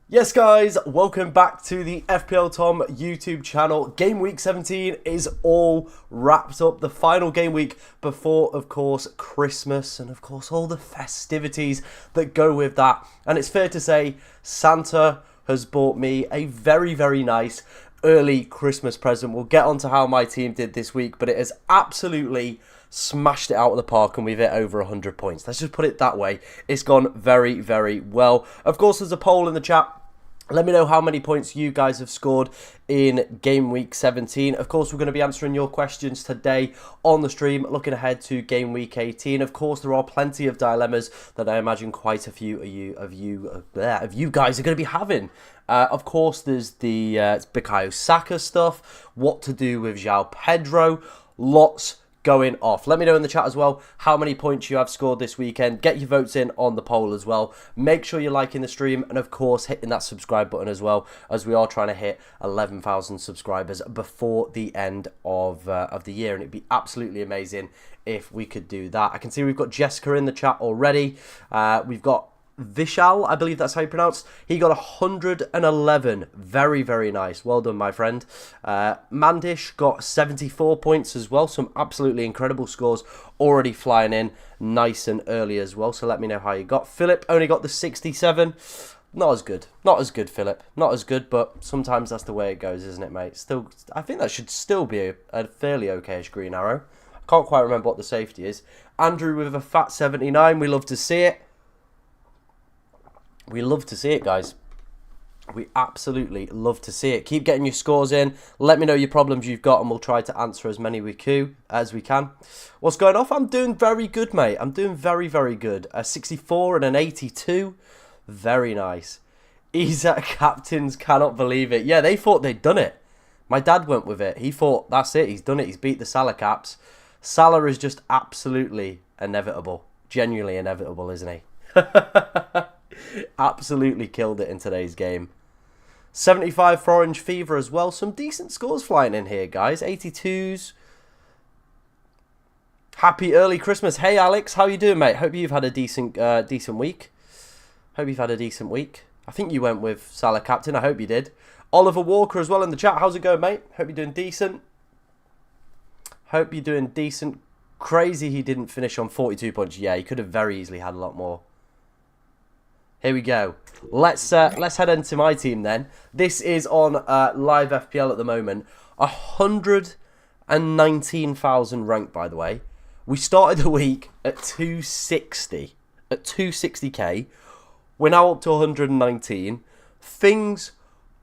Yes guys, welcome back to the FPL Tom YouTube channel. Game week 17 is all wrapped up. The final game week before, of course, Christmas and, of course, all the festivities that go with that. And it's fair to say Santa has bought me a very, very nice early Christmas present. We'll get on to how my team did this week, but it has absolutely smashed it out of the park and we've hit over 100 points. Let's just put it that way. It's gone very, very well. Of course, there's a poll in the chat. Let me know how many points you guys have scored in game week 17. Of course, we're going to be answering your questions today on the stream, looking ahead to game week 18. Of course, there are plenty of dilemmas that I imagine quite a few of you guys are going to be having. Of course, there's the Bukayo Saka stuff, what to do with João Pedro, lots going off. Let me know in the chat as well how many points you have scored this weekend. Get your votes in on the poll as well. Make sure you're liking the stream and of course hitting that subscribe button as well, as we are trying to hit 11,000 subscribers before the end of the year, and it'd be absolutely amazing if we could do that. I can see we've got Jessica in the chat already. We've got Vishal, I believe that's how you pronounce. He got 111. Very, very nice. Well done, my friend. Mandish got 74 points as well. Some absolutely incredible scores already flying in nice and early as well. So let me know how you got. Philip only got the 67. Not as good. Not as good, Philip. Not as good, but sometimes that's the way it goes, isn't it, mate? Still, I think that should still be a fairly okay-ish green arrow. I can't quite remember what the safety is. Andrew with a fat 79. We love to see it. We love to see it, guys. We absolutely love to see it. Keep getting your scores in. Let me know your problems you've got and we'll try to answer as many as we can. What's going off? I'm doing very good, mate. I'm doing very, very good. A 64 and an 82. Very nice. Isak captains cannot believe it. Yeah, they thought they'd done it. My dad went with it. He thought, that's it. He's done it. He's beat the Salah caps. Salah is just absolutely inevitable. Genuinely inevitable, isn't he? Absolutely killed it in today's game. 75 for Orange Fever as well. Some decent scores flying in here, guys. 82s. Happy early Christmas. Hey, Alex. How you doing, mate? Hope you've had a decent week. Hope you've had a decent week. I think you went with Salah captain. I hope you did. Oliver Walker as well in the chat. How's it going, mate? Hope you're doing decent. Hope you're doing decent. Crazy he didn't finish on 42 points. Yeah, he could have very easily had a lot more. Here we go. Let's head into my team then. This is on live FPL at the moment. 119,000 ranked, by the way. We started the week at 260. At 260k. We're now up to 119. Things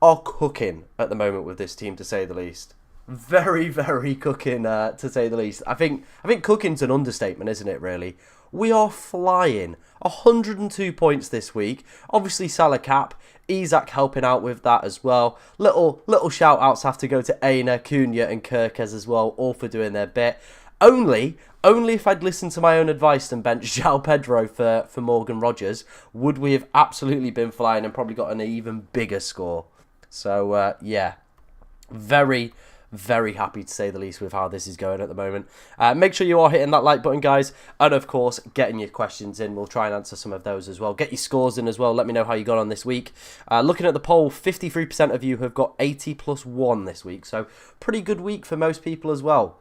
are cooking at the moment with this team, to say the least. Very, very cooking, to say the least. I think cooking's an understatement, isn't it, really? We are flying. 102 points this week. Obviously, Salah cap. Isak helping out with that as well. Little shout-outs have to go to Aina, Cunha and Kirkes as well, all for doing their bit. Only if I'd listened to my own advice and benched João Pedro for Morgan Rogers, would we have absolutely been flying and probably got an even bigger score. So, yeah. Very, very happy to say the least with how this is going at the moment. Make sure you are hitting that like button, guys, and of course getting your questions in. We'll try and answer some of those as well. Get your scores in as well. Let me know how you got on this week. Looking at the poll, 53% of you have got 80 plus 1 this week, so pretty good week for most people as well.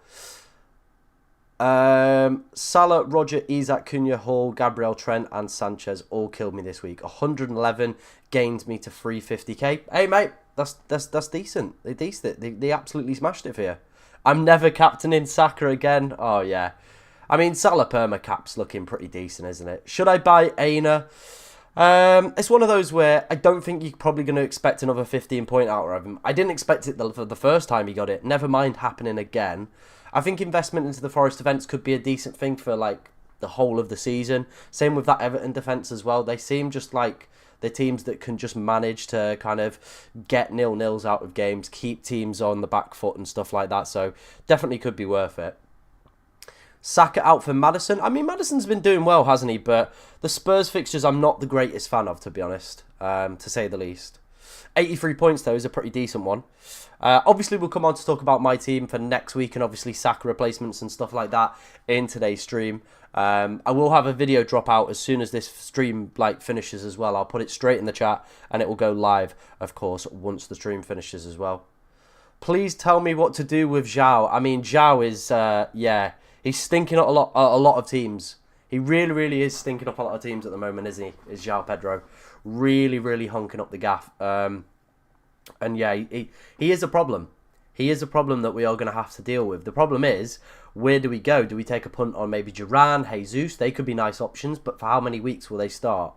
Salah, Roger, Isak, Cunha, Hall, Gabriel, Trent and Sanchez all killed me this week. 111 gained me to 350k. Hey mate, that's decent. They absolutely smashed it for you. I'm never captaining Saka again. Oh yeah, I mean Salah perma cap's looking pretty decent, isn't it? Should I buy Aina? It's one of those where I don't think you're probably going to expect another 15 point out of him. I didn't expect it for the first time he got it. Never mind happening again. I think investment into the Forest defence could be a decent thing for like the whole of the season. Same with that Everton defence as well. They seem just like the teams that can just manage to kind of get 0-0s out of games, keep teams on the back foot and stuff like that. So definitely could be worth it. Saka out for Maddison. I mean, Maddison's been doing well, hasn't he? But the Spurs fixtures I'm not the greatest fan of, to be honest, to say the least. 83 points, though, is a pretty decent one. Obviously, we'll come on to talk about my team for next week and obviously Saka replacements and stuff like that in today's stream. I will have a video drop out as soon as this stream finishes as well. I'll put it straight in the chat and it will go live, of course, once the stream finishes as well. Please tell me what to do with Zhao. I mean, Zhao is, he's stinking up a lot of teams. He really, really is stinking up a lot of teams at the moment, isn't he? Is Zhao Pedro. Really, really honking up the gaff. And yeah, he is a problem. He is a problem that we are going to have to deal with. The problem is, where do we go? Do we take a punt on maybe Duran, Jesus? They could be nice options, but for how many weeks will they start?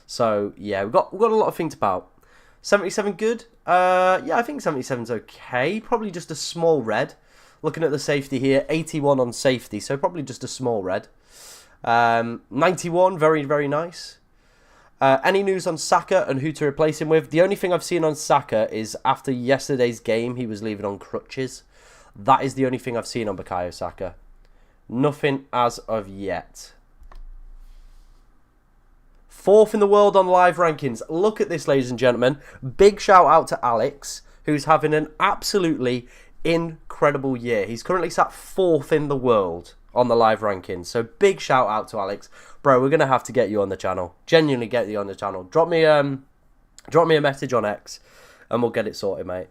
So, yeah, we've got a lot of things about. 77 good? Yeah, I think 77's okay. Probably just a small red. Looking at the safety here, 81 on safety, so probably just a small red. 91, very, very nice. Any news on Saka and who to replace him with? The only thing I've seen on Saka is after yesterday's game, he was leaving on crutches. That is the only thing I've seen on Bukayo Saka. Nothing as of yet. 4th in the world on live rankings. Look at this, ladies and gentlemen. Big shout out to Alex, who's having an absolutely incredible year. He's currently sat 4th in the world on the live rankings. So big shout out to Alex. Bro, we're going to have to get you on the channel. Genuinely get you on the channel. Drop me a message on X and we'll get it sorted, mate.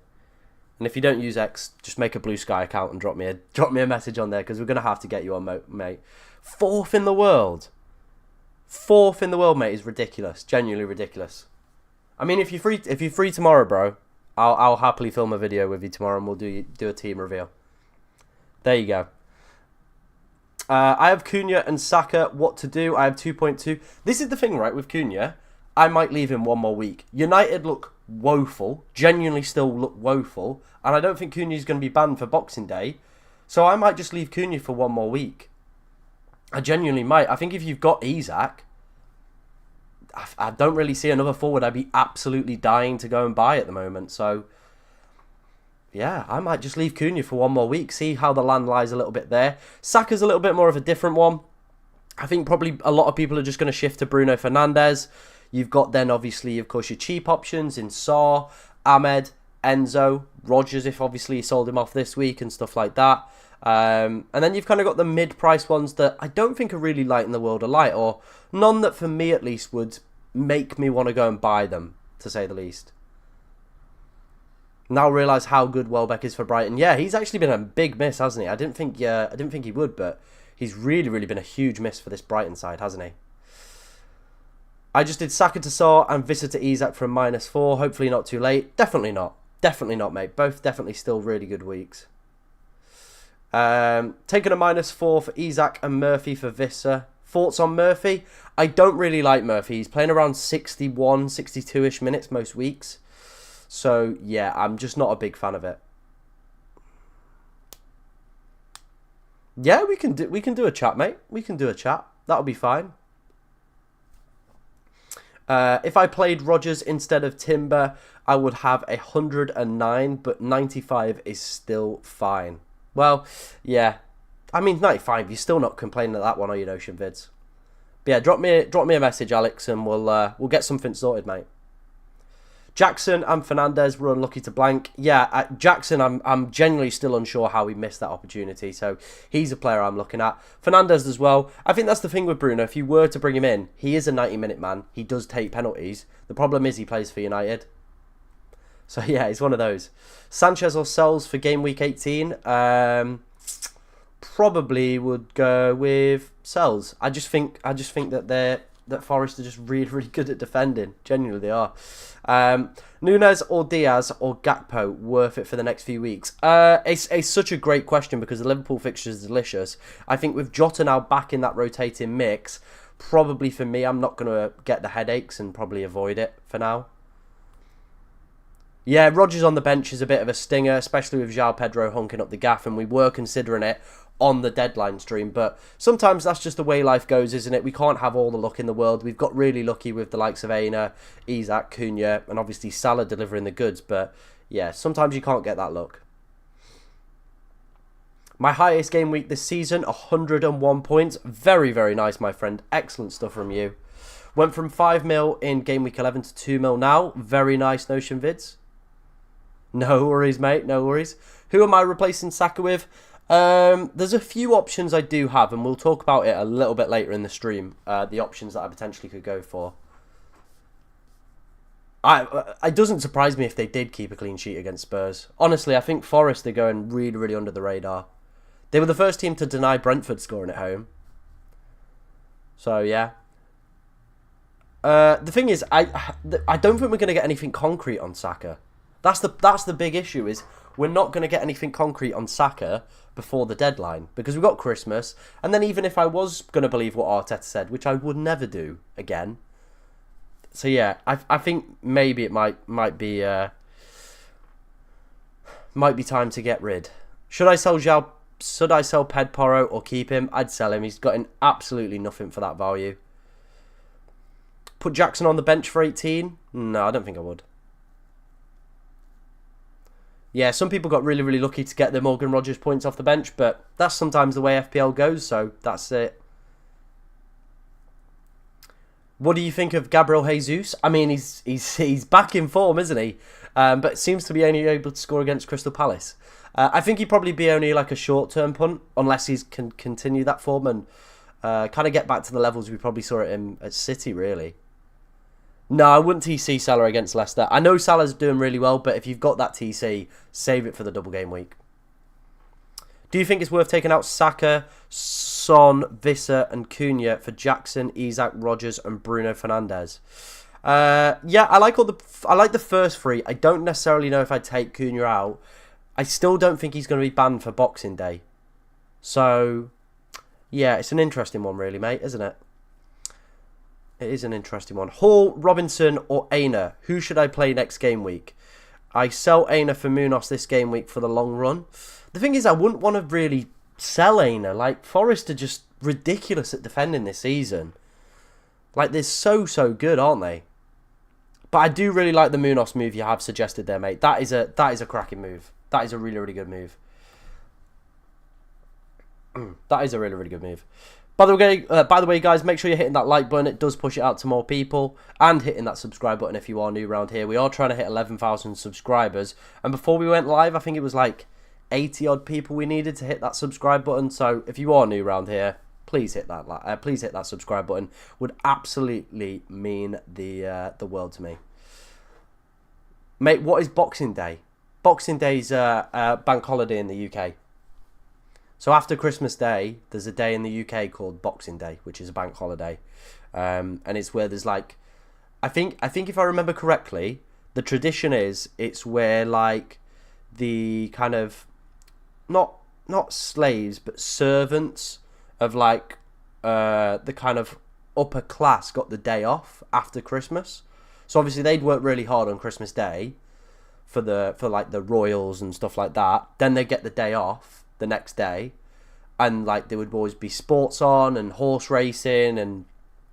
And if you don't use X, just make a Blue Sky account and drop me a message on there because we're going to have to get you on, mate. 4th in the world. 4th in the world, mate, is ridiculous. Genuinely ridiculous. I mean, if you're free tomorrow, bro, I'll happily film a video with you tomorrow and we'll do a team reveal. There you go. I have Cunha and Saka. What to do? I have 2.2. This is the thing, right, with Cunha. I might leave him one more week. United look woeful. Genuinely still look woeful. And I don't think Cunha is going to be banned for Boxing Day. So I might just leave Cunha for one more week. I genuinely might. I think if you've got Isak, I don't really see another forward I'd be absolutely dying to go and buy at the moment. So, yeah, I might just leave Cunha for one more week. See how the land lies a little bit there. Saka's a little bit more of a different one. I think probably a lot of people are just going to shift to Bruno Fernandes. You've got then, obviously, of course, your cheap options in Saw, Ahmed, Enzo, Rodgers, if obviously you sold him off this week and stuff like that. And then you've kind of got the mid-price ones that I don't think are really light in the world of light, or none that for me at least would make me want to go and buy them, to say the least. Now realise how good Welbeck is for Brighton. Yeah, he's actually been a big miss, hasn't he? I didn't think he would, but he's really, really been a huge miss for this Brighton side, hasn't he? I just did Saka to Saw and Vissa to Isak from -4. Hopefully not too late. Definitely not. Definitely not, mate. Both definitely still really good weeks. Taking a -4 for Isak and Murphy for Vissa. Thoughts on Murphy? I don't really like Murphy. He's playing around 61, 62-ish minutes most weeks. So, yeah, I'm just not a big fan of it. Yeah, we can do a chat, mate. We can do a chat. That'll be fine. If I played Rodgers instead of Timber, I would have 109, but 95 is still fine. Well, yeah. I mean, 95, you're still not complaining at that one, are you, Notion Vids? But yeah, drop me a message, Alex, and we'll get something sorted, mate. Jackson and Fernandes were unlucky to blank. Yeah, Jackson, I'm genuinely still unsure how he missed that opportunity. So he's a player I'm looking at. Fernandes as well. I think that's the thing with Bruno. If you were to bring him in, he is a 90-minute man. He does take penalties. The problem is he plays for United. So yeah, it's one of those. Sanchez or Sells for game week 18. Probably would go with Sells. I just think that Forest are just really, really good at defending. Genuinely, they are. Nunes or Diaz or Gakpo worth it for the next few weeks? It's such a great question because the Liverpool fixture is delicious. I think with Jota now back in that rotating mix, probably for me, I'm not going to get the headaches and probably avoid it for now. Yeah, Rodgers on the bench is a bit of a stinger, especially with João Pedro honking up the gaff, and we were considering it on the deadline stream, but sometimes that's just the way life goes, isn't it? We can't have all the luck in the world. We've got really lucky with the likes of Aina, Isak, Cunha, and obviously Salah delivering the goods, but yeah, sometimes you can't get that luck. My highest game week this season, 101 points. Very, very nice, my friend. Excellent stuff from you. Went from 5 mil in game week 11 to 2 mil now. Very nice, Notion Vids. No worries, mate. No worries. Who am I replacing Saka with? There's a few options I do have, and we'll talk about it a little bit later in the stream. The options that I potentially could go for. It doesn't surprise me if they did keep a clean sheet against Spurs. Honestly, I think Forest are going really, really under the radar. They were the first team to deny Brentford scoring at home. So, yeah. The thing is, I don't think we're going to get anything concrete on Saka. That's the big issue, is we're not going to get anything concrete on Saka before the deadline. Because we've got Christmas. And then even if I was going to believe what Arteta said, which I would never do again. So, yeah, I think maybe it might be time to get rid. Should I sell Pedporo or keep him? I'd sell him. He's gotten absolutely nothing for that value. Put Jackson on the bench for 18? No, I don't think I would. Yeah, some people got really, really lucky to get their Morgan Rogers points off the bench, but that's sometimes the way FPL goes, so that's it. What do you think of Gabriel Jesus? I mean, he's back in form, isn't he? But seems to be only able to score against Crystal Palace. I think he'd probably be only like a short-term punt, unless he can continue that form and kind of get back to the levels we probably saw at City, really. No, I wouldn't TC Salah against Leicester. I know Salah's doing really well, but if you've got that TC, save it for the double game week. Do you think it's worth taking out Saka, Son, Visser and Cunha for Jackson, Isak, Rogers and Bruno Fernandes? Yeah, I like the first three. I don't necessarily know if I'd take Cunha out. I still don't think he's going to be banned for Boxing Day. So, yeah, it's an interesting one really, mate, isn't it? It is an interesting one. Hall, Robinson or Aina? Who should I play next game week? I sell Aina for Munoz this game week for the long run. The thing is, I wouldn't want to really sell Aina. Like, Forest are just ridiculous at defending this season. Like, they're so good, aren't they? But I do really like the Munoz move you have suggested there, mate. That is a cracking move. That is a really, really good move. That is a really, really good move. By the way, guys, make sure you're hitting that like button. It does push it out to more people. And hitting that subscribe button if you are new around here. We are trying to hit 11,000 subscribers. And before we went live, I think it was like 80-odd people we needed to hit that subscribe button. So if you are new around here, please hit that subscribe button. Would absolutely mean the world to me. Mate, what is Boxing Day? Boxing Day's a bank holiday in the UK. So after Christmas Day, there's a day in the UK called Boxing Day, which is a bank holiday, and it's where there's like, I think if I remember correctly, the tradition is it's where like the kind of not slaves but servants of like the kind of upper class got the day off after Christmas. So obviously they'd work really hard on Christmas Day for like the royals and stuff like that. Then they get the day off the next day, and like there would always be sports on and horse racing and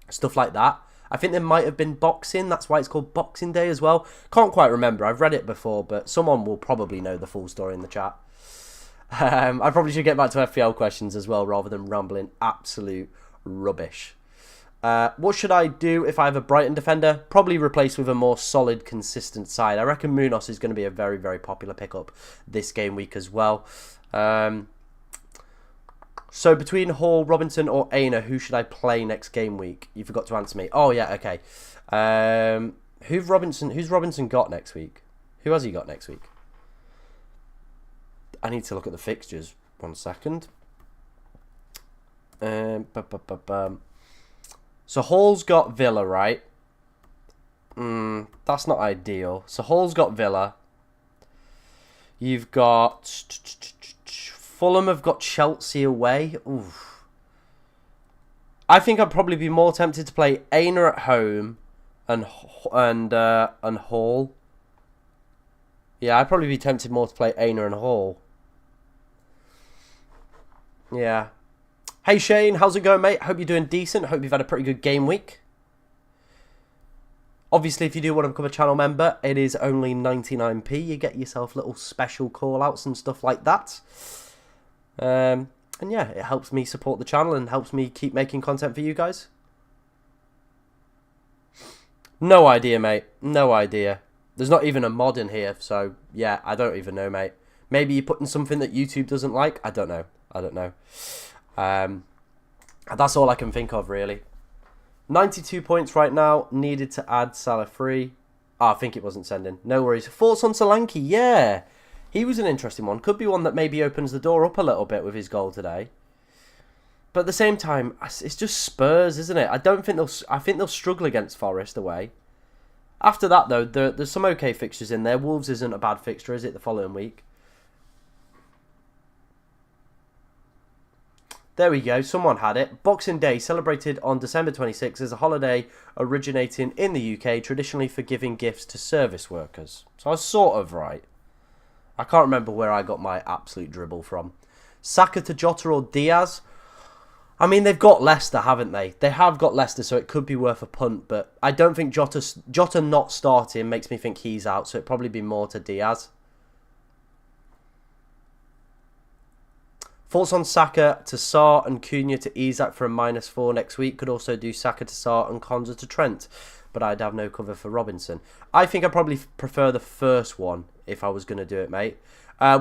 stuff like that. I think there might have been boxing, that's why it's called Boxing Day as well. Can't quite remember, I've read it before, but someone will probably know the full story in the chat. I probably should get back to FPL questions as well, rather than rambling absolute rubbish. What should I do if I have a Brighton defender? Probably replace with a more solid, consistent side. I reckon Munoz is going to be a very, very popular pickup this game week as well. So between Hall, Robinson or Aina, who should I play next game week? You forgot to answer me. Oh yeah, okay. Who's Robinson got next week? Who has he got next week? I need to look at the fixtures. 1 second. So Hall's got Villa, right? That's not ideal. So Hall's got Villa. You've got Fulham have got Chelsea away. Oof. I think I'd probably be more tempted to play Aina at home and Hall. Yeah, I'd probably be tempted more to play Aina and Hall. Yeah. Hey Shane, how's it going, mate? Hope you're doing decent. Hope you've had a pretty good game week. Obviously, if you do want to become a channel member, it is only 99p. You get yourself little special call-outs and stuff like that. And yeah, it helps me support the channel and helps me keep making content for you guys. No idea, mate. No idea. There's not even a mod in here, so yeah, I don't even know, mate. Maybe you're putting something that YouTube doesn't like. I don't know. That's all I can think of, really. 92 points right now. Needed to add Salah free. I think it wasn't sending. No worries. Thoughts on Solanke? Yeah. He was an interesting one. Could be one that maybe opens the door up a little bit with his goal today. But at the same time, it's just Spurs, isn't it? I think they'll struggle against Forest away. After that, though, there's some okay fixtures in there. Wolves isn't a bad fixture, is it, the following week? There we go. Someone had it. Boxing Day, celebrated on December 26th, is a holiday originating in the UK, traditionally for giving gifts to service workers. So I was sort of right. I can't remember where I got my absolute dribble from. Saka to Jota or Diaz? I mean, they've got Leicester, haven't they? They have got Leicester, so it could be worth a punt. But I don't think Jota not starting makes me think he's out. So it'd probably be more to Diaz. Thoughts on Saka to Sarr and Cunha to Isak for a -4 next week. Could also do Saka to Sarr and Konza to Trent. But I'd have no cover for Robinson. I think I probably prefer the first one if I was going to do it, mate.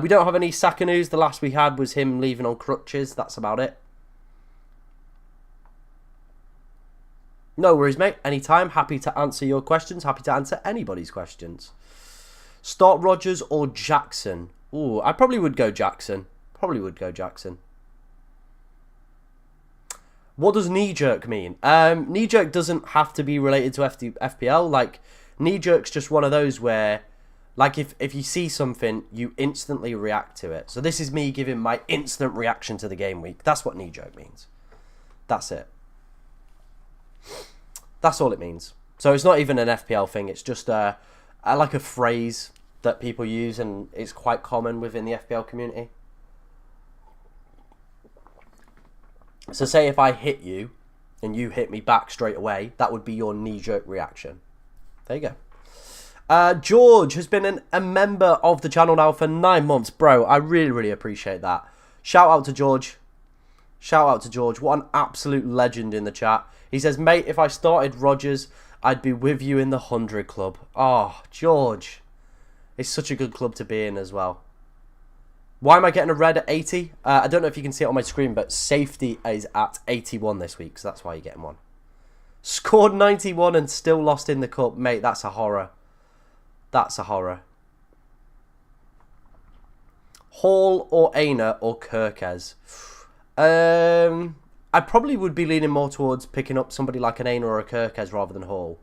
We don't have any Saka news. The last we had was him leaving on crutches. That's about it. No worries, mate. Anytime. Happy to answer your questions. Happy to answer anybody's questions. Start Rodgers or Jackson? Ooh, I probably would go Jackson. What does knee-jerk mean? Knee-jerk doesn't have to be related to FPL. Like, knee-jerk's just one of those where, like, if you see something, you instantly react to it. So this is me giving my instant reaction to the game week. That's what knee-jerk means. That's it. That's all it means. So it's not even an FPL thing. It's just like a phrase that people use, and it's quite common within the FPL community. So say if I hit you and you hit me back straight away, that would be your knee-jerk reaction. There you go. George has been a member of the channel now for 9 months. Bro, I really, really appreciate that. Shout out to George. What an absolute legend in the chat. He says, mate, if I started Rodgers, I'd be with you in the 100 club. Oh, George. It's such a good club to be in as well. Why am I getting a red at 80? I don't know if you can see it on my screen, but safety is at 81 this week, so that's why you're getting one. Scored 91 and still lost in the cup. Mate, that's a horror. That's a horror. Hall or Aina or Kirkes? I probably would be leaning more towards picking up somebody like an Aina or a Kirkes rather than Hall.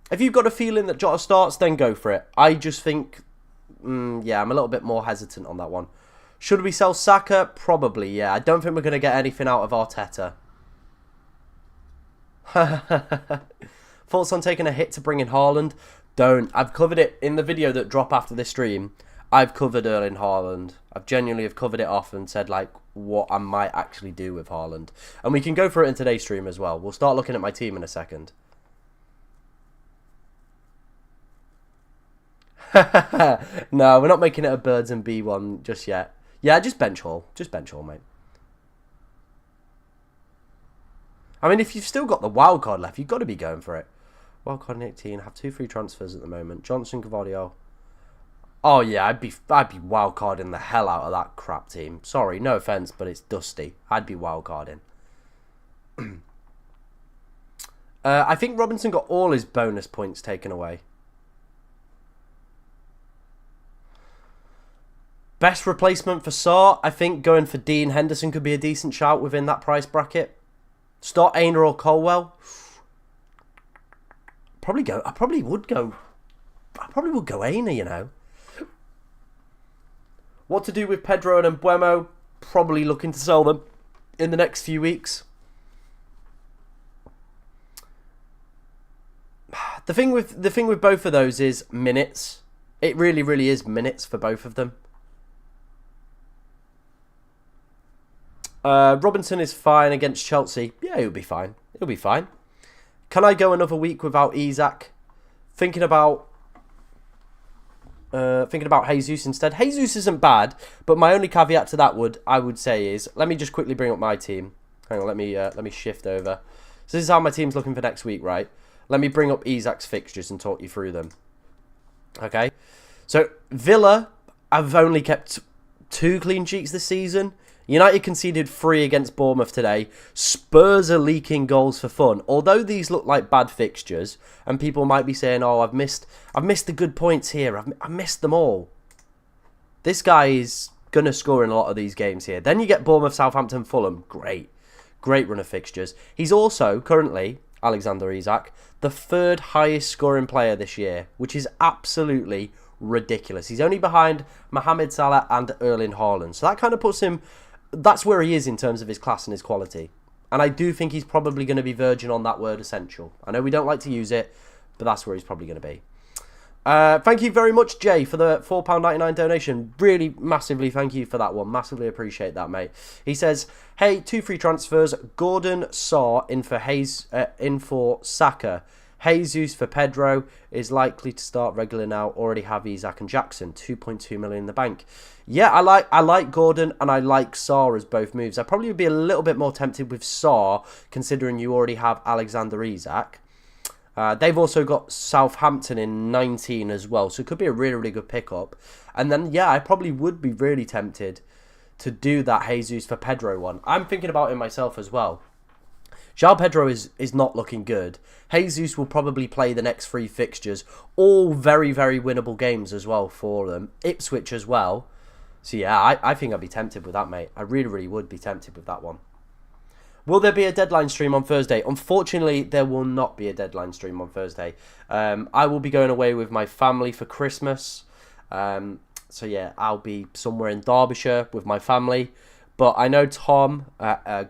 If you've got a feeling that Jota starts, then go for it. I just think... yeah, I'm a little bit more hesitant on that one. Should we sell Saka? Probably, yeah. I don't think we're going to get anything out of Arteta. Thoughts on taking a hit to bring in Haaland? Don't. I've covered it in the video that drop after this stream. I've covered Erling Haaland. I've genuinely have covered it off and said, like, what I might actually do with Haaland. And we can go for it in today's stream as well. We'll start looking at my team in a second. No, we're not making it a birds and bee one just yet. Yeah, just bench Hall. Just bench Hall, mate. I mean, if you've still got the wildcard left, you've got to be going for it. Wildcard in 18. Have 2 free transfers at the moment. Johnson, Cavadio. Oh, yeah, I'd be wildcarding the hell out of that crap team. Sorry, no offence, but it's dusty. I'd be wildcarding. I think Robinson got all his bonus points taken away. Best replacement for Sarr, I think going for Dean Henderson could be a decent shout within that price bracket. Start Aina or Colwell. I probably would go Aina, you know. What to do with Pedro and Mbeumo? Probably looking to sell them in the next few weeks. The thing with both of those is minutes. It really, really is minutes for both of them. Robinson is fine against Chelsea. Yeah, he'll be fine. He'll be fine. Can I go another week without Isak? Thinking about Jesus instead. Jesus isn't bad, but my only caveat to that I would say is, let me just quickly bring up my team. Hang on, let me shift over. So this is how my team's looking for next week, right? Let me bring up Isak's fixtures and talk you through them. Okay. So Villa, I've only kept 2 clean sheets this season. United conceded 3 against Bournemouth today. Spurs are leaking goals for fun. Although these look like bad fixtures, and people might be saying, "Oh, I've missed the good points here. I've missed them all." This guy is gonna score in a lot of these games here. Then you get Bournemouth, Southampton, Fulham. Great run of fixtures. He's also currently, Alexander Isak, the 3rd highest scoring player this year, which is absolutely ridiculous. He's only behind Mohamed Salah and Erling Haaland. So that kind of puts him, that's where he is in terms of his class and his quality. And I do think he's probably going to be verging on that word essential. I know we don't like to use it, but that's where he's probably going to be. Thank you very much, Jay, for the £4.99 donation. Really massively thank you for that one. Massively appreciate that, mate. He says, hey, 2 free transfers. Gordon Saw in for Saka. Jesus for Pedro is likely to start regular now. Already have Isak and Jackson. 2.2 million in the bank. Yeah, I like Gordon and I like Saw as both moves. I probably would be a little bit more tempted with Saw, considering you already have Alexander Isak. They've also got Southampton in 19 as well, so it could be a really, really good pickup. And then, yeah, I probably would be really tempted to do that Jesus for Pedro one. I'm thinking about it myself as well. João Pedro is not looking good. Jesus will probably play the next 3 fixtures, all very, very winnable games as well for them. Ipswich as well. So, yeah, I think I'd be tempted with that, mate. I really, really would be tempted with that one. Will there be a deadline stream on Thursday? Unfortunately, there will not be a deadline stream on Thursday. I will be going away with my family for Christmas. So, yeah, I'll be somewhere in Derbyshire with my family. But I know Tom,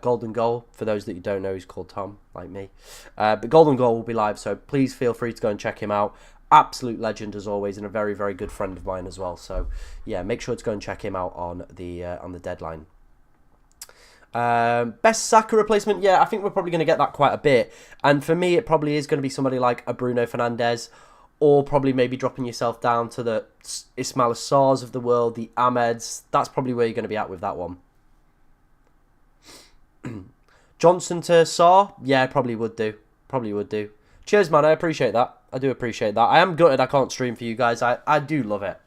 Golden Goal, for those that you don't know, he's called Tom, like me. But Golden Goal will be live, so please feel free to go and check him out. Absolute legend as always, and a very, very good friend of mine as well. So, yeah, make sure to go and check him out on the deadline. Best Saka replacement, yeah, I think we're probably going to get that quite a bit. And for me, it probably is going to be somebody like a Bruno Fernandes, or probably maybe dropping yourself down to the Ismail Assars of the world, the Ahmeds. That's probably where you're going to be at with that one. Johnson to Saar, yeah, probably would do. Probably would do. Cheers, man, I appreciate that. I do appreciate that. I am gutted I can't stream for you guys. I do love it.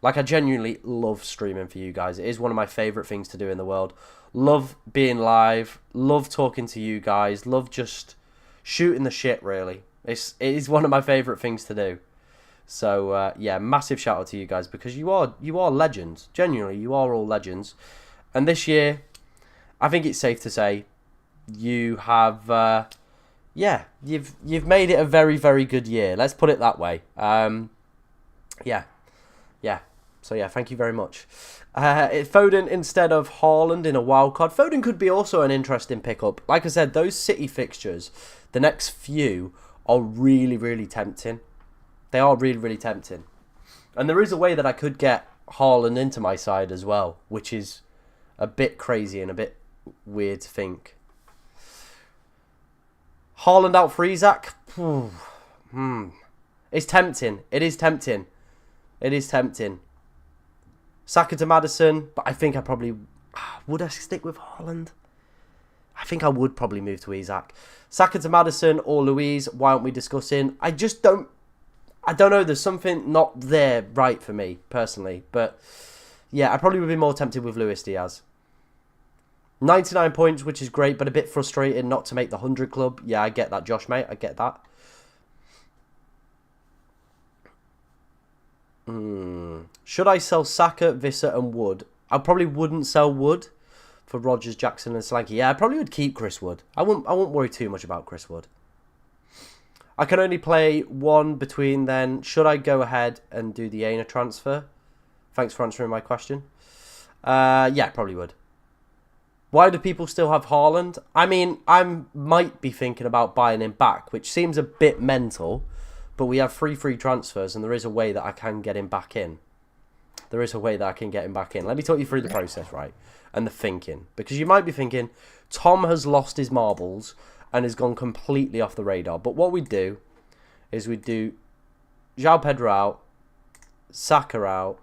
Like, I genuinely love streaming for you guys. It is one of my favourite things to do in the world. Love being live. Love talking to you guys. Love just shooting the shit, really. It is one of my favourite things to do. So, yeah, massive shout out to you guys, because you are legends. Genuinely, you are all legends. And this year, I think it's safe to say, you have, yeah, you've made it a very, very good year. Let's put it that way. Yeah. So, yeah, thank you very much. Foden instead of Haaland in a wildcard. Foden could be also an interesting pickup. Like I said, those City fixtures, the next few, are really, really tempting. They are really, really tempting. And there is a way that I could get Haaland into my side as well, which is a bit crazy and a bit weird to think. Haaland out for Isak? It's tempting. It is tempting. It is tempting. Saka to Maddison, but I think I probably... Would I stick with Haaland? I think I would probably move to Isak. Saka to Maddison or Louise, why aren't we discussing? I just don't... I don't know, there's something not there right for me, personally. But, yeah, I probably would be more tempted with Luis Diaz. 99 points, which is great, but a bit frustrating not to make the 100 club. Yeah, I get that, Josh, mate. I get that. Should I sell Saka, Visser and Wood? I probably wouldn't sell Wood for Rodgers, Jackson and Slanky. Yeah, I probably would keep Chris Wood. I won't worry too much about Chris Wood. I can only play one between then. Should I go ahead and do the Aina transfer? Thanks for answering my question. Yeah, probably would. Why do people still have Haaland? I mean, I might be thinking about buying him back, which seems a bit mental. But we have 3 free transfers, and there is a way that I can get him back in. There is a way that I can get him back in. Let me talk you through the process, right? And the thinking. Because you might be thinking, Tom has lost his marbles and has gone completely off the radar. But what we do is we do João Pedro out, Saka out.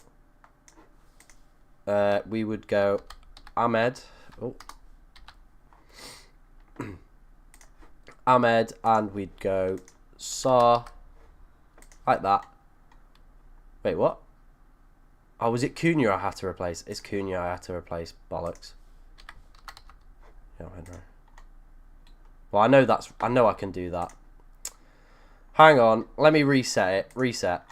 We would go Ahmed. Oh. Ahmed, and we'd go Saar. Like that. Wait, what? Oh, was it Cunha I had to replace? It's Cunha I had to replace. Bollocks. Yeah, I know. Well, I know I can do that. Hang on. Let me reset it. Reset.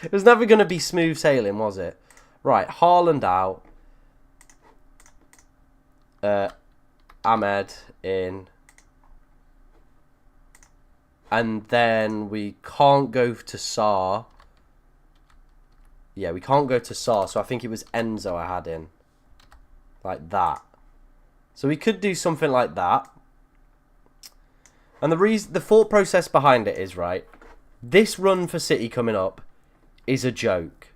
It was never going to be smooth sailing, was it? Right. Haaland out. Ahmed in. And then we can't go to Sarr. Yeah, we can't go to Sarr. So I think it was Enzo I had in. Like that. So we could do something like that. And the thought process behind it is, right, this run for City coming up is a joke.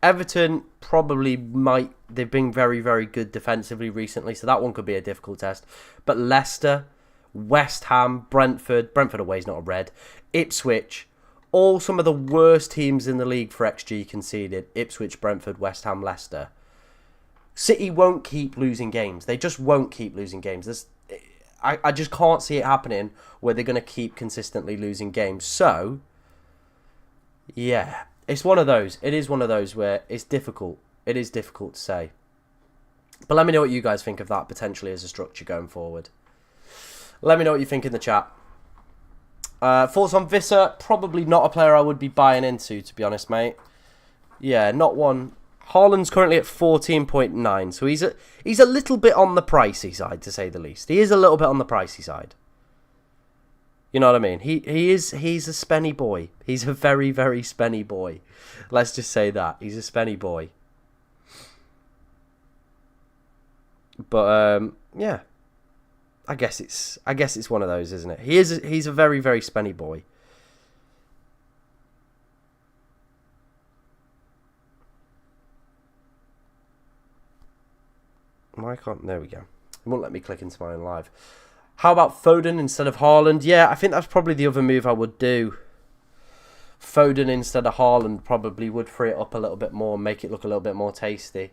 Everton probably might, they've been very, very good defensively recently, so that one could be a difficult test. But Leicester, West Ham, Brentford away is not a red, Ipswich, all some of the worst teams in the league for XG conceded. Ipswich, Brentford, West Ham, Leicester. City won't keep losing games. They just won't keep losing games. I just can't see it happening where they're going to keep consistently losing games. So, yeah, it's one of those. It is one of those where it's difficult. It is difficult to say. But let me know what you guys think of that potentially as a structure going forward. Let me know what you think in the chat. Thoughts on Visser? Probably not a player I would be buying into, to be honest, mate. Yeah, not one. Haaland's currently at 14.9, so he's a little bit on the pricey side, to say the least. He is a little bit on the pricey side. You know what I mean? He's a spenny boy. He's a very, very spenny boy. Let's just say that. He's a spenny boy. But yeah. I guess it's one of those, isn't it? He's a very, very spenny boy. Why can't... There we go. It won't let me click into my own live. How about Foden instead of Haaland? Yeah, I think that's probably the other move I would do. Foden instead of Haaland probably would free it up a little bit more and make it look a little bit more tasty.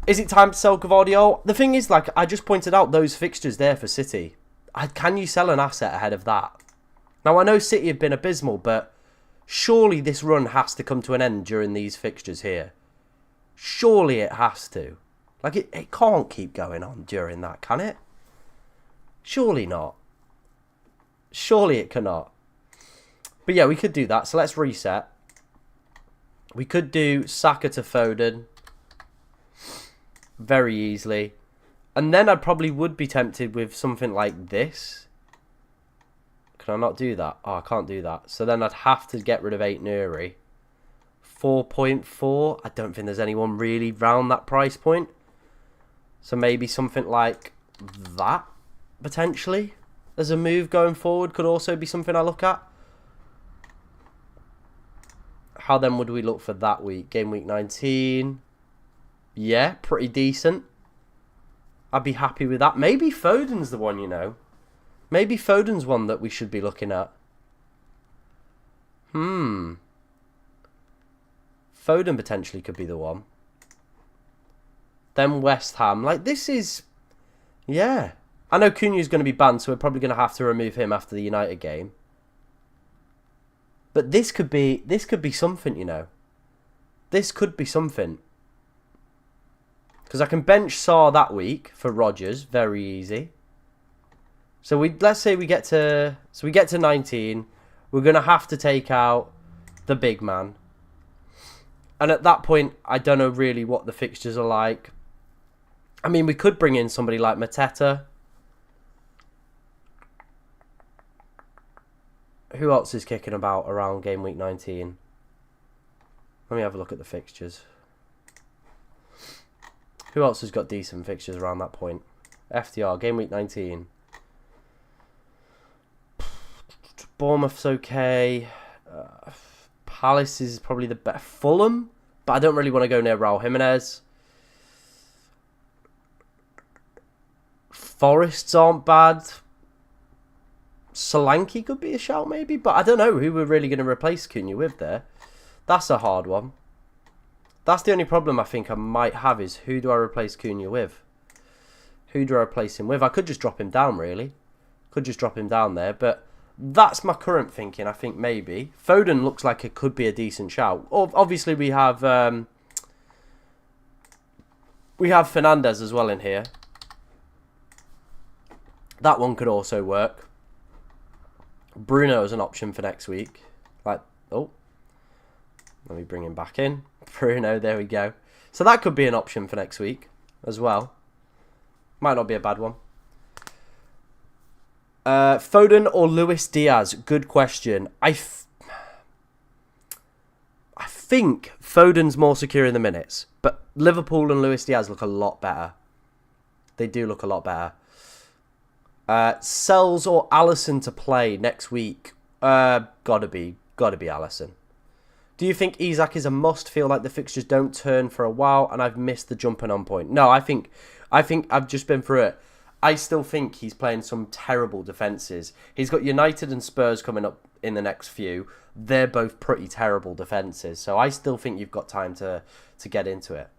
Is it time to sell Gvardiol? The thing is, like, I just pointed out those fixtures there for City. Can you sell an asset ahead of that? Now, I know City have been abysmal, but surely this run has to come to an end during these fixtures here. Surely it has to. Like, it can't keep going on during that, can it? Surely not. Surely it cannot. But yeah, we could do that. So let's reset. We could do Saka to Foden. Very easily. And then I probably would be tempted with something like this. Can I not do that? Oh, I can't do that. So then I'd have to get rid of 8 Nuri. 4.4. I don't think there's anyone really round that price point. So maybe something like that, potentially, as a move going forward, could also be something I look at. How then would we look for that week? Game week 19. Yeah, pretty decent. I'd be happy with that. Maybe Foden's the one, you know. Maybe Foden's one that we should be looking at. Foden potentially could be the one. Then West Ham. Like, this is... Yeah. I know Cunha's going to be banned, so we're probably going to have to remove him after the United game. But this could be something, you know. This could be something. Because I can bench Sarr that week for Rodgers. Very easy. So let's say we get to 19. We're going to have to take out the big man. And at that point, I don't know really what the fixtures are like. I mean, we could bring in somebody like Mateta. Who else is kicking about around game week 19? Let me have a look at the fixtures. Who else has got decent fixtures around that point? FTR, game week 19. Bournemouth's okay. Palace is probably the best. Fulham, but I don't really want to go near Raul Jimenez. Forests aren't bad. Solanke could be a shout maybe, but I don't know who we're really going to replace Cunha with there. That's a hard one. That's the only problem I think I might have is who do I replace Cunha with? Who do I replace him with? I could just drop him down really. Could just drop him down there, but That's my current thinking. I think maybe Foden looks like it could be a decent shout. Obviously, we have Fernandes as well in here. That one could also work. Bruno is an option for next week. Let me bring him back in. Bruno, there we go. So that could be an option for next week as well. Might not be a bad one. Foden or Luis Diaz? Good question. I think Foden's more secure in the minutes, but Liverpool and Luis Diaz look a lot better. They do look a lot better. Sells or Alisson to play next week? Gotta be Alisson. Do you think Isak is a must? Feel like the fixtures don't turn for a while, and I've missed the jumping on point. No, I think I've just been through it. I still think he's playing some terrible defences. He's got United and Spurs coming up in the next few. They're both pretty terrible defences. So I still think you've got time to get into it.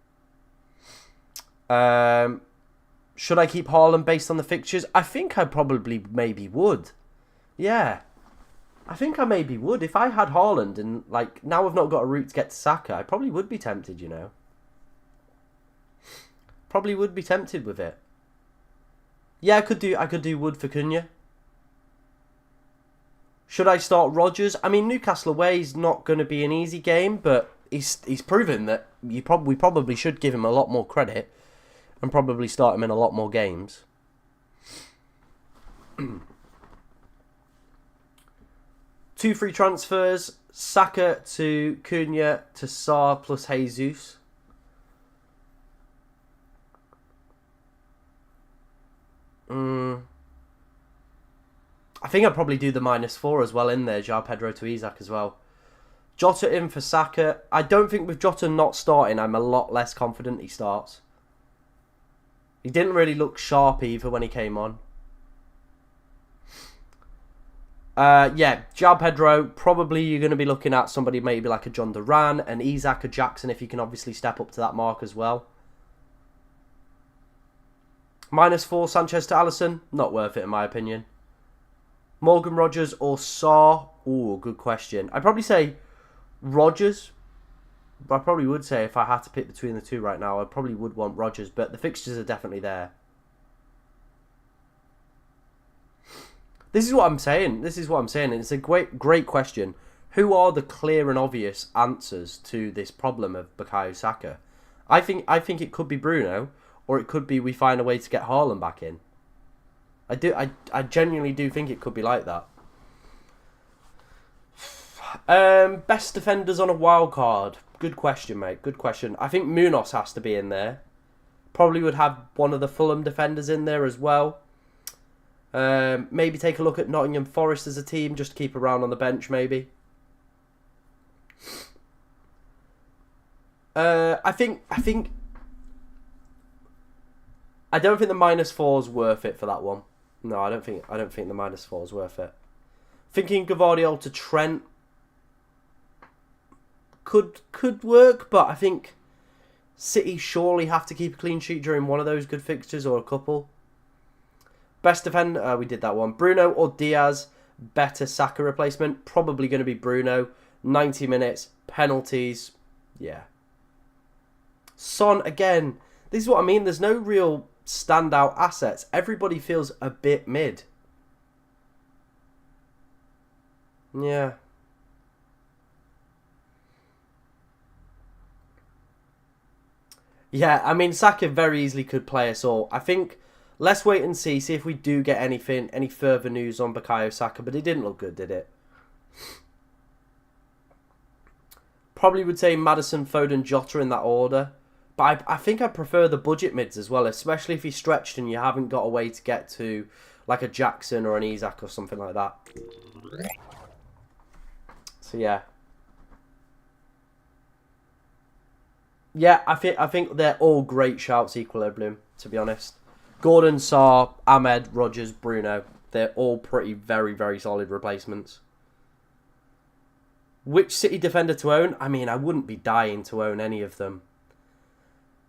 Should I keep Haaland based on the fixtures? I think I probably maybe would. Yeah. I think I maybe would. If I had Haaland and like now I've not got a route to get to Saka, I probably would be tempted, you know. Probably would be tempted with it. Yeah, I could do Wood for Cunha. Should I start Rodgers? I mean, Newcastle away is not going to be an easy game, but he's proven that we probably should give him a lot more credit and probably start him in a lot more games. 2 free transfers. Saka to Cunha to Sarr plus Jesus. I think I'd probably do the -4 as well in there. João Pedro to Isak as well. Jota in for Saka. I don't think with Jota not starting, I'm a lot less confident he starts. He didn't really look sharp either when he came on. Yeah, João Pedro, probably you're going to be looking at somebody maybe like a John Duran, and Isak or Jackson if you can obviously step up to that mark as well. -4 Sanchez to Alisson, not worth it in my opinion. Morgan Rodgers or Sarr? Ooh, good question. I'd probably say Rodgers. I probably would say if I had to pick between the two right now, I probably would want Rodgers, but the fixtures are definitely there. This is what I'm saying. It's a great question. Who are the clear and obvious answers to this problem of Bukayo Saka? I think it could be Bruno, or it could be we find a way to get Haaland back in. I genuinely do think it could be like that. Best defenders on a wild card. Good question, mate. Good question. I think Munoz has to be in there. Probably would have one of the Fulham defenders in there as well. Maybe take a look at Nottingham Forest as a team, just to keep around on the bench, maybe. I don't think the -4 is worth it for that one. No, I don't think the -4 is worth it. Thinking Gvardiol to Trent could work, but I think City surely have to keep a clean sheet during one of those good fixtures or a couple. Best defender, we did that one. Bruno or Diaz, better Saka replacement. Probably going to be Bruno. 90 minutes, penalties, yeah. Son, again, this is what I mean. There's no real standout assets. Everybody feels a bit mid. Yeah. Yeah, I mean, Saka very easily could play us all. I think, let's wait and see if we do get any further news on Bukayo Saka, but it didn't look good, did it? Probably would say Maddison, Foden, Jota in that order. But I think I prefer the budget mids as well, especially if you're stretched and you haven't got a way to get to like a Jackson or an Isak or something like that. So yeah. Yeah, I think they're all great shouts, Equilibrium, to be honest. Gordon, Sarr, Ahmed, Rodgers, Bruno. They're all pretty very, very solid replacements. Which City defender to own? I mean, I wouldn't be dying to own any of them.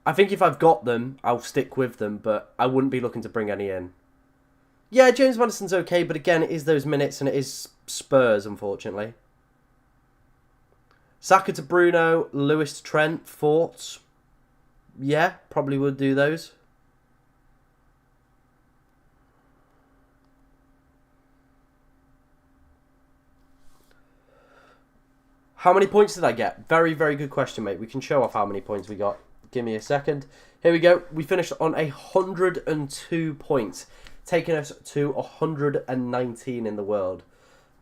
I think if I've got them, I'll stick with them, but I wouldn't be looking to bring any in. Yeah, James Maddison's okay, but again, it is those minutes and it is Spurs, unfortunately. Saka to Bruno, Lewis to Trent, thoughts? Yeah, probably would do those. How many points did I get? Very, very good question, mate. We can show off how many points we got. Give me a second. Here we go. We finished on 102 points, taking us to 119 in the world.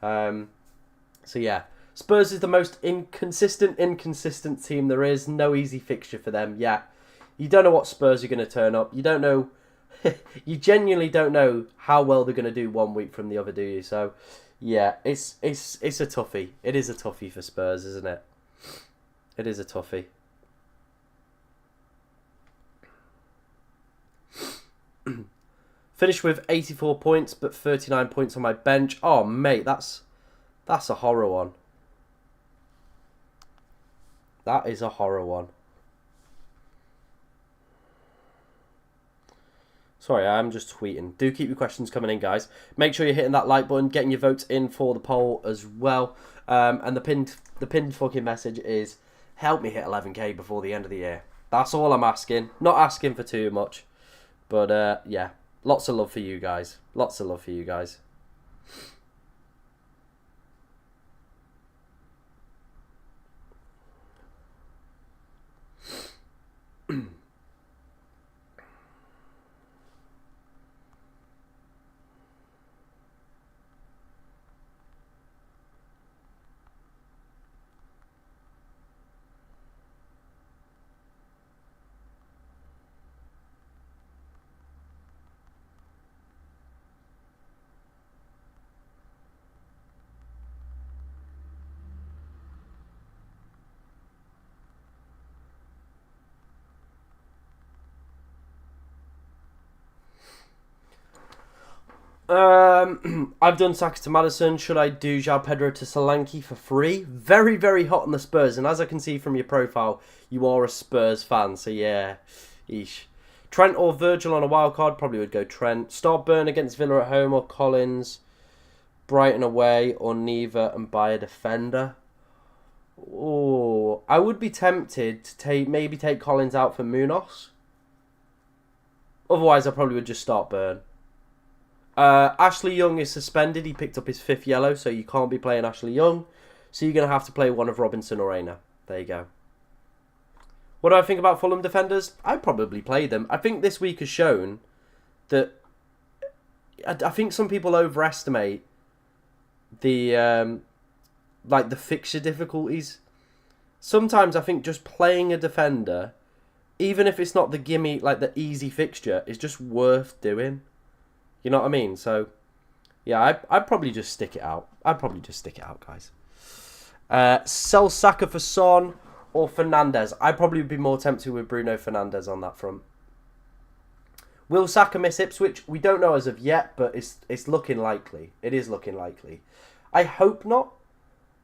So, yeah. Spurs is the most inconsistent team there is. No easy fixture for them. Yeah. You don't know what Spurs are going to turn up. You don't know. You genuinely don't know how well they're going to do one week from the other, do you? So, yeah, it's a toughie. It is a toughie for Spurs, isn't it? It is a toughie. Finished with 84 points, but 39 points on my bench. Oh, mate, that's a horror one. That is a horror one. Sorry, I'm just tweeting. Do keep your questions coming in, guys. Make sure you're hitting that like button, getting your votes in for the poll as well. And the pinned fucking message is, help me hit 11k before the end of the year. That's all I'm asking. Not asking for too much. But, yeah, lots of love for you guys. Lots of love for you guys. I've done Saka to Maddison. Should I do João Pedro to Solanke for free? Very, very hot on the Spurs. And as I can see from your profile, you are a Spurs fan. So, yeah. Eesh. Trent or Virgil on a wild card? Probably would go Trent. Start Burn against Villa at home or Collins. Brighton away or neither and buy a defender. Oh, I would be tempted to maybe take Collins out for Munoz. Otherwise, I probably would just start Burn. Ashley Young is suspended. He picked up his 5th yellow, so you can't be playing Ashley Young. So you're going to have to play one of Robinson or Reina. There you go. What do I think about Fulham defenders? I'd probably play them. I think this week has shown that I think some people overestimate the the fixture difficulties. Sometimes I think just playing a defender, even if it's not the gimme, like the easy fixture, is just worth doing. You know what I mean? So, yeah, I'd probably just stick it out. Guys. Sell Saka for Son or Fernandes. I'd probably be more tempted with Bruno Fernandes on that front. Will Saka miss Ipswich? We don't know as of yet, but it's looking likely. It is looking likely. I hope not,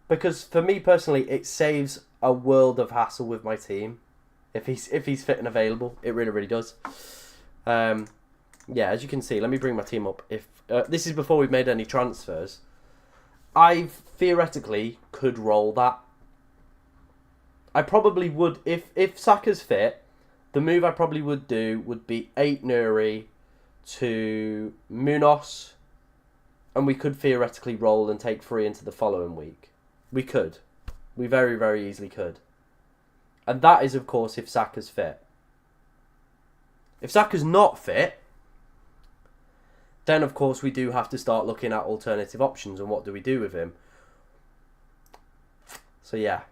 because for me personally, it saves a world of hassle with my team if he's fit and available. It really, really does. Yeah, as you can see, let me bring my team up. If this is before we've made any transfers, I theoretically could roll that. I probably would, if Saka's fit, the move I probably would do would be 8 Nuri to Munoz, and we could theoretically roll and take 3 into the following week. We could. We very, very easily could. And that is, of course, if Saka's fit. If Saka's not fit, then, of course, we do have to start looking at alternative options and what do we do with him. So, yeah.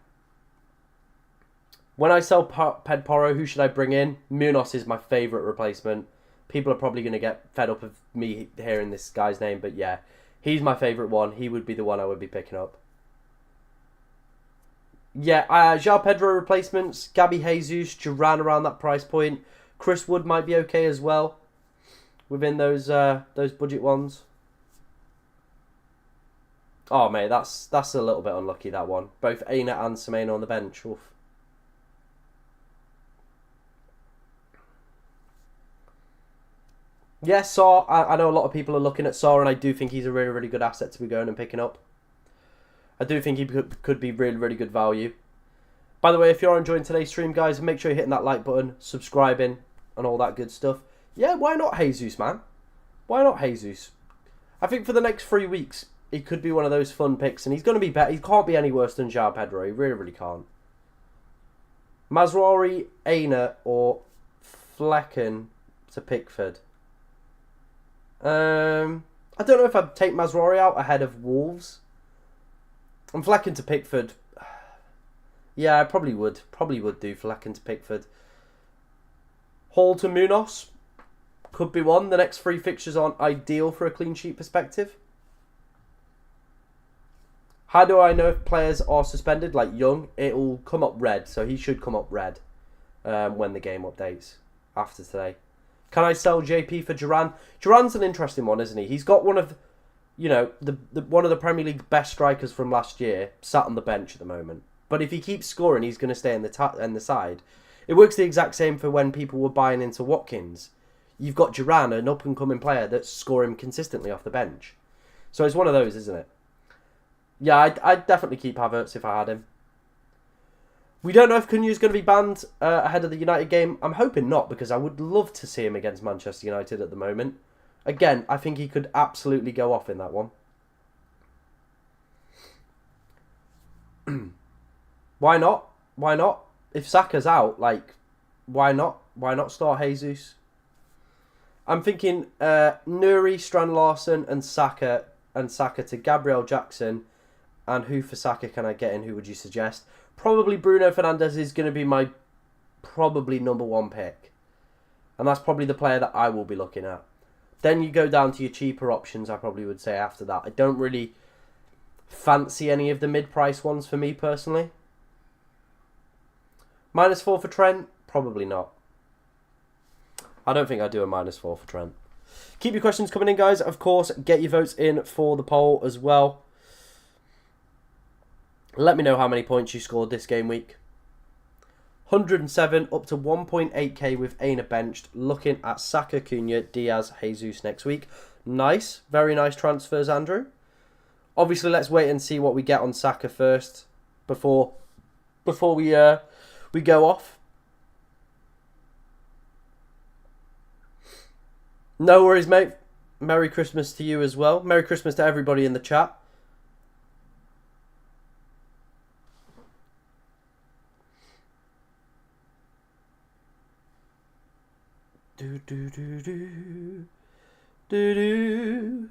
When I sell Pedporo, who should I bring in? Munoz is my favourite replacement. People are probably going to get fed up of me hearing this guy's name, but yeah. He's my favourite one. He would be the one I would be picking up. Yeah, João Pedro replacements. Gabby Jesus, Duran around that price point. Chris Wood might be okay as well. Within those budget ones. Oh, mate, that's a little bit unlucky, that one. Both Aina and Semena on the bench. Oof. Yeah, Saw. I know a lot of people are looking at Saw, and I do think he's a really, really good asset to be going and picking up. I do think he could be really, really good value. By the way, if you're enjoying today's stream, guys, make sure you're hitting that like button, subscribing, and all that good stuff. Yeah, why not Jesus, man? Why not Jesus? I think for the next 3 weeks, he could be one of those fun picks, and he's going to be better. He can't be any worse than João Pedro. He really, really can't. Mazraoui, Aina, or Flecken to Pickford. I don't know if I'd take Mazraoui out ahead of Wolves. And Flecken to Pickford. Yeah, I probably would. Probably would do Flecken to Pickford. Hall to Munoz. Could be one. The next 3 fixtures aren't ideal for a clean sheet perspective. How do I know if players are suspended? Like Young, it'll come up red. So he should come up red when the game updates after today. Can I sell JP for Duran? Duran's an interesting one, isn't he? He's got one of, one of the Premier League best strikers from last year sat on the bench at the moment. But if he keeps scoring, he's going to stay in the side. It works the exact same for when people were buying into Watkins. You've got Duran, an up-and-coming player that's scoring consistently off the bench. So it's one of those, isn't it? Yeah, I'd definitely keep Havertz if I had him. We don't know if Cunha's going to be banned ahead of the United game. I'm hoping not, because I would love to see him against Manchester United at the moment. Again, I think he could absolutely go off in that one. Why not? Why not? If Saka's out, why not? Why not start Jesus? I'm thinking Nuri, Strand Larson, and Saka to Gabriel Jackson. And who for Saka can I get in? Who would you suggest? Probably Bruno Fernandes is going to be my probably number 1 pick. And that's probably the player that I will be looking at. Then you go down to your cheaper options, I probably would say after that. I don't really fancy any of the mid-price ones for me personally. -4 for Trent? Probably not. I don't think I'd do a -4 for Trent. Keep your questions coming in, guys. Of course, get your votes in for the poll as well. Let me know how many points you scored this game week. 107 up to 1.8k with Aina benched. Looking at Saka, Cunha, Diaz, Jesus next week. Nice. Very nice transfers, Andrew. Obviously, let's wait and see what we get on Saka first before we go off. No worries, mate. Merry Christmas to you as well. Merry Christmas to everybody in the chat. Do do do do do do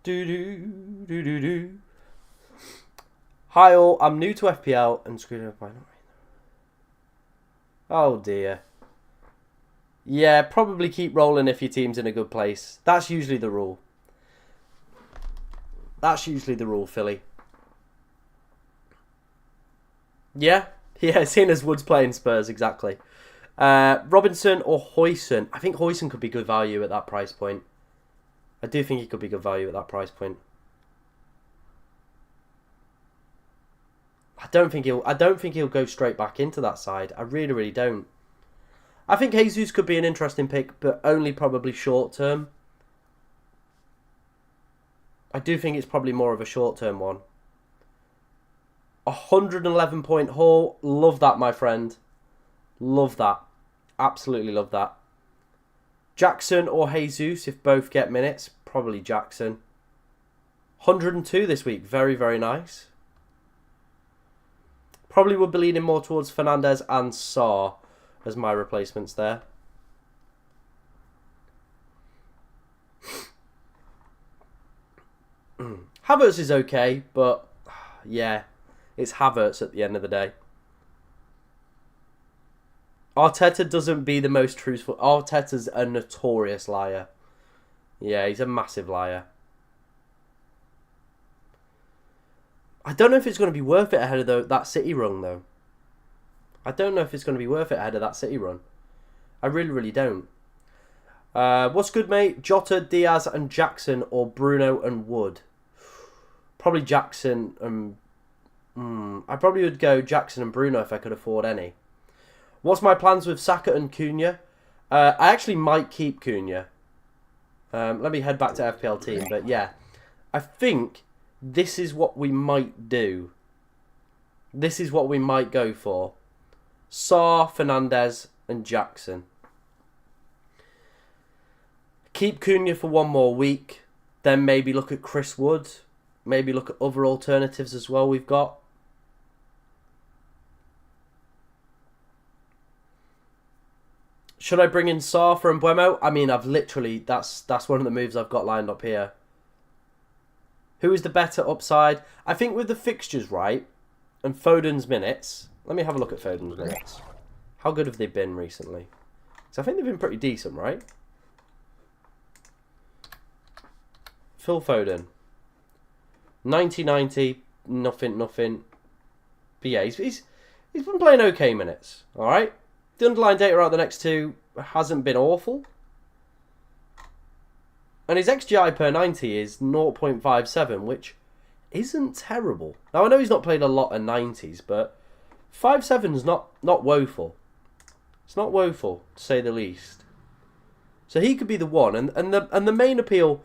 do do do do do. Hi all, I'm new to FPL and screwed up by not. Oh dear. Yeah, probably keep rolling if your team's in a good place. That's usually the rule. That's usually the rule, Philly. Yeah, seeing as Wood's playing Spurs, exactly. Robinson or Hoyson? I think Hoyson could be good value at that price point. I do think he could be good value at that price point. I don't think he'll go straight back into that side. I really, really don't. I think Jesus could be an interesting pick, but only probably short term. I do think it's probably more of a short term one. 111 point haul. Love that, my friend. Love that. Absolutely love that. Jackson or Jesus, if both get minutes. Probably Jackson. 102 this week. Very, very nice. Probably would be leaning more towards Fernandes and Sarr as my replacements there. Havertz is okay, but yeah, it's Havertz at the end of the day. Arteta doesn't be the most truthful. Arteta's a notorious liar. Yeah, he's a massive liar. I don't know if it's going to be worth it ahead of that City run, though. I don't know if it's going to be worth it ahead of that City run. I really, really don't. What's good, mate? Jota, Diaz and Jackson, or Bruno and Wood? Probably Jackson and... I probably would go Jackson and Bruno if I could afford any. What's my plans with Saka and Cunha? I actually might keep Cunha. Let me head back to FPL team. But yeah, I think this is what we might do. This is what we might go for. Sarr, Fernandez and Jackson. Keep Cunha for one more week. Then maybe look at Chris Wood. Maybe look at other alternatives as well we've got. Should I bring in Sarr for Mbeumo? I mean, I've literally... That's one of the moves I've got lined up here. Who is the better upside? I think with the fixtures, right, and Foden's minutes... Let me have a look at Foden's minutes. How good have they been recently? So I think they've been pretty decent, right? Phil Foden. 90-90, nothing. But yeah, he's been playing okay minutes, alright? The underlying data out the next two hasn't been awful. And his XGI per 90 is 0.57, which isn't terrible. Now, I know he's not played a lot of 90s, but 5.7's not woeful. It's not woeful, to say the least. So he could be the one. And the main appeal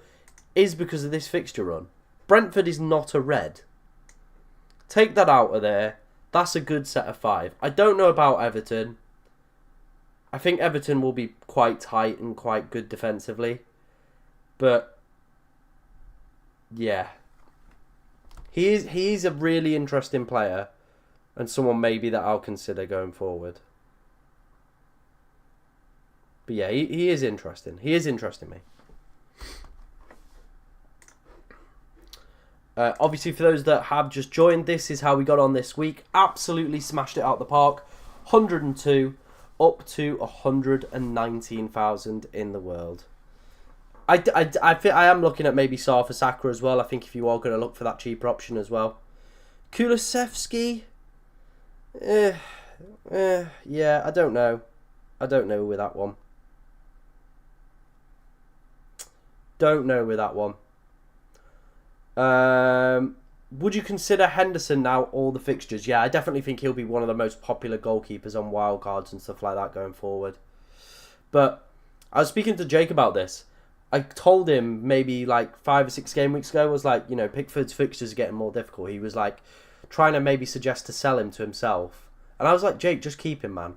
is because of this fixture run. Brentford is not a red. Take that out of there. That's a good set of 5. I don't know about Everton. I think Everton will be quite tight and quite good defensively. But, yeah. He is a really interesting player. And someone maybe that I'll consider going forward. But yeah, he is interesting. He is interesting me. Obviously, for those that have just joined, this is how we got on this week. Absolutely smashed it out the park. 102 up to 119,000 in the world. I am looking at maybe Sarr for Saka as well. I think if you are going to look for that cheaper option as well. Kulusevski. Yeah, I don't know. I don't know with that one. Don't know with that one. Would you consider Henderson now all the fixtures? Yeah, I definitely think he'll be one of the most popular goalkeepers on wildcards and stuff like that going forward. But I was speaking to Jake about this. I told him maybe like 5 or 6 game weeks ago, was like, you know, Pickford's fixtures are getting more difficult. He was like trying to maybe suggest to sell him to himself. And I was like, Jake, just keep him, man.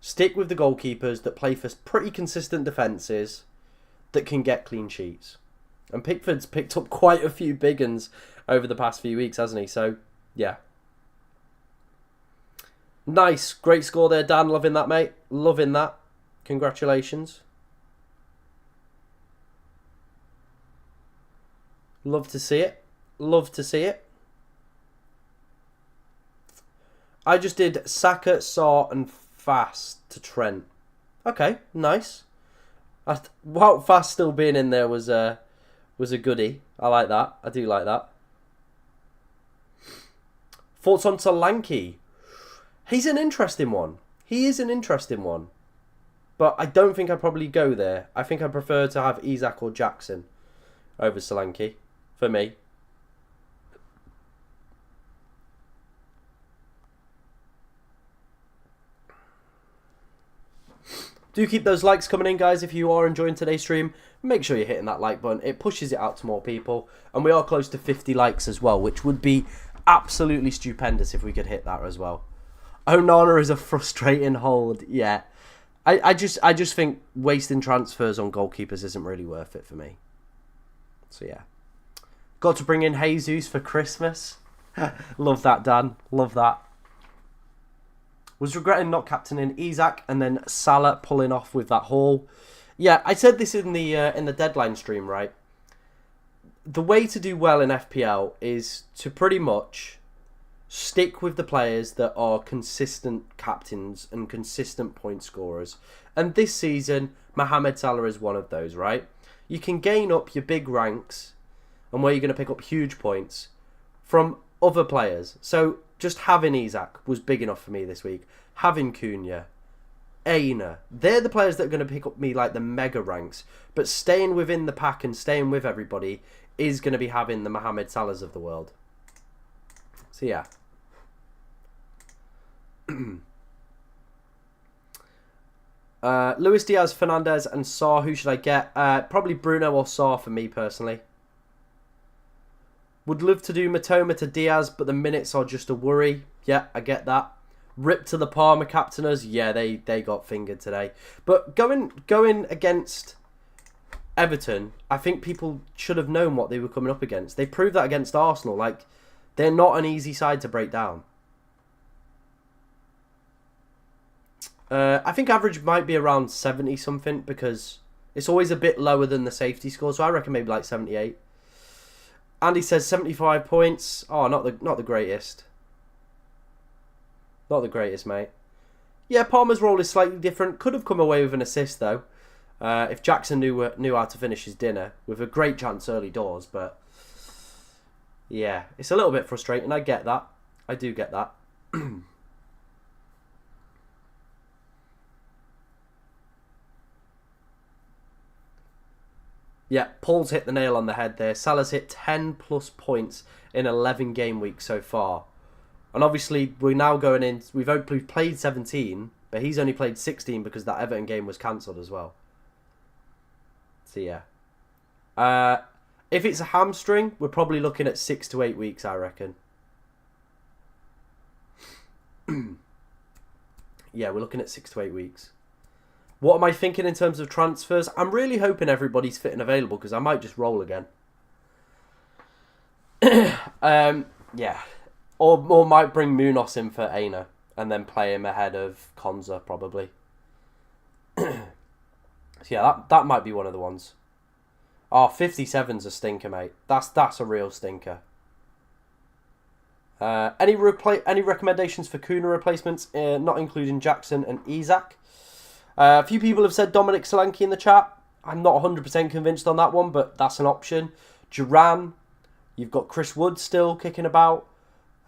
Stick with the goalkeepers that play for pretty consistent defences that can get clean sheets. And Pickford's picked up quite a few big uns over the past few weeks, hasn't he? So, yeah. Nice. Great score there, Dan. Loving that, mate. Loving that. Congratulations. Love to see it. Love to see it. I just did Saka, Sarr and Fast to Trent. Okay, nice. While Fast still being in there was a goodie. I like that. I do like that. Thoughts on Solanke? He's an interesting one. He is an interesting one. But I don't think I'd probably go there. I think I prefer to have Isak or Jackson over Solanke. For me. Do keep those likes coming in, guys. If you are enjoying today's stream, make sure you're hitting that like button. It pushes it out to more people. And we are close to 50 likes as well, which would be absolutely stupendous if we could hit that as well. Onana is a frustrating hold. Yeah. I just think wasting transfers on goalkeepers isn't really worth it for me. So, yeah. Got to bring in Jesus for Christmas. Love that, Dan. Love that. Was regretting not captaining Isak and then Salah pulling off with that haul. Yeah, I said this in the deadline stream, right? The way to do well in FPL is to pretty much stick with the players that are consistent captains and consistent point scorers. And this season, Mohamed Salah is one of those, right? You can gain up your big ranks and where you're going to pick up huge points from other players. So just having Isak was big enough for me this week. Having Cunha, Aina, they're the players that are going to pick up me like the mega ranks. But staying within the pack and staying with everybody is going to be having the Mohamed Salahs of the world. So yeah. Luis Diaz, Fernandez and Sarr. Who should I get? Probably Bruno or Sarr for me personally. Would love to do Matoma to Diaz, but the minutes are just a worry. Yeah, I get that. Rip to the Parma captainers. Yeah, they got fingered today. But going against Everton, I think people should have known what they were coming up against. They proved that against Arsenal. Like, they're not an easy side to break down. I think average might be around 70 something because it's always a bit lower than the safety score. So I reckon maybe like 78. Andy says 75 points. Oh, not the greatest. Not the greatest, mate. Yeah, Palmer's role is slightly different. Could have come away with an assist, though. If Jackson knew how to finish his dinner. With a great chance early doors, but... yeah, it's a little bit frustrating. I get that. I do get that. Yeah, Paul's hit the nail on the head there. Salah's hit 10 plus points in 11 game weeks so far. And obviously, we're now going in... We've only played 17, but he's only played 16 because that Everton game was cancelled as well. So, yeah. If it's a hamstring, we're probably looking at 6 to 8 weeks, I reckon. Yeah, we're looking at 6 to 8 weeks. What am I thinking in terms of transfers? I'm really hoping everybody's fit and available because I might just roll again. Yeah. Or might bring Munoz in for Aina and then play him ahead of Konza, probably. So yeah, that might be one of the ones. Oh, 57's a stinker, mate. That's a real stinker. Any recommendations for Kuna replacements, not including Jackson and Isak? A few people have said Dominic Solanke in the chat. I'm not 100% convinced on that one, but that's an option. Duran. You've got Chris Wood still kicking about.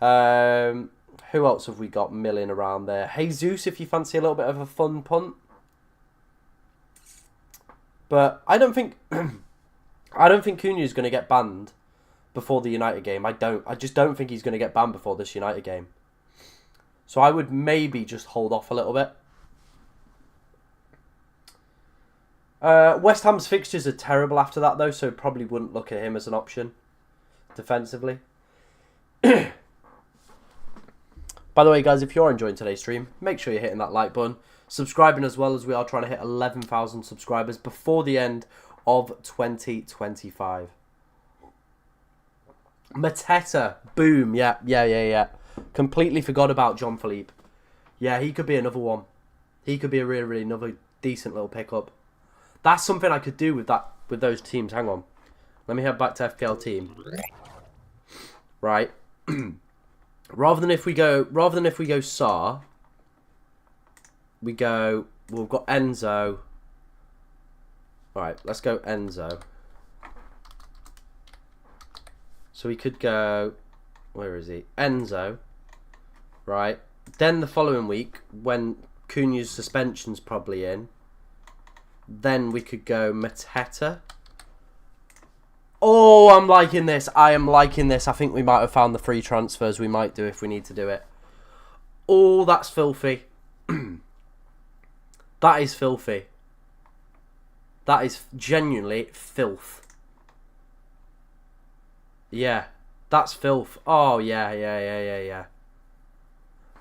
Who else have we got milling around there? Jesus, if you fancy a little bit of a fun punt. But I don't think Cunha is going to get banned before the United game. I just don't think he's going to get banned before this United game. So I would maybe just hold off a little bit. West Ham's fixtures are terrible after that, though, so probably wouldn't look at him as an option defensively. By the way, guys, if you're enjoying today's stream, make sure you're hitting that like button. Subscribing as well, as we are trying to hit 11,000 subscribers before the end of 2025. Mateta. Boom. Yeah. Completely forgot about John Philippe. Yeah, he could be another one. He could be a really another decent little pickup. That's something I could do with those teams. Hang on. Let me head back to FPL team. Right. Rather than if we go Sarr, we've got Enzo. Alright, let's go Enzo. So we could go, where is he? Enzo. Right. Then the following week, when Cunha's suspension's probably in, then we could go Mateta. Oh, I'm liking this. I am liking this. I think we might have found the free transfers we might do if we need to do it. Oh, that's filthy. That is filthy. That is genuinely filth. Yeah, that's filth. Oh, yeah.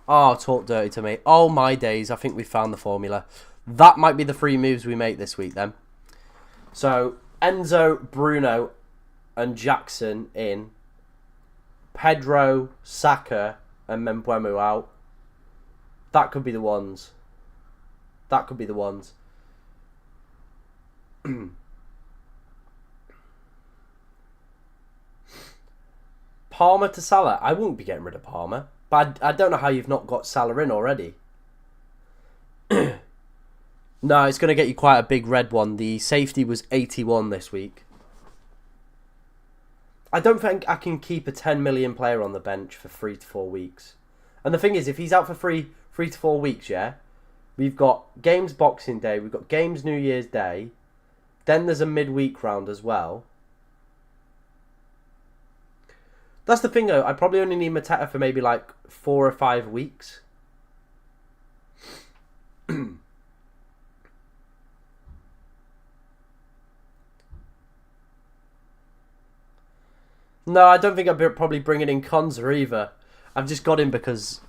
Oh, talk dirty to me. Oh, my days. I think we found the formula. That might be the free moves we make this week then. So, Enzo, Bruno, and Jackson in. Pedro, Saka, and Mbeumo out. That could be the ones. Palmer to Salah. I won't be getting rid of Palmer. But I don't know how you've not got Salah in already. No, it's going to get you quite a big red one. The safety was 81 this week. I don't think I can keep a 10 million player on the bench for 3 to 4 weeks. And the thing is, if he's out for 3 to 4 weeks, yeah, we've got games Boxing Day, we've got games New Year's Day, then there's a midweek round as well. That's the thing, though. I probably only need Mateta for maybe like 4 or 5 weeks. No, I don't think I'd probably bringing in Konza either. I've just got him because,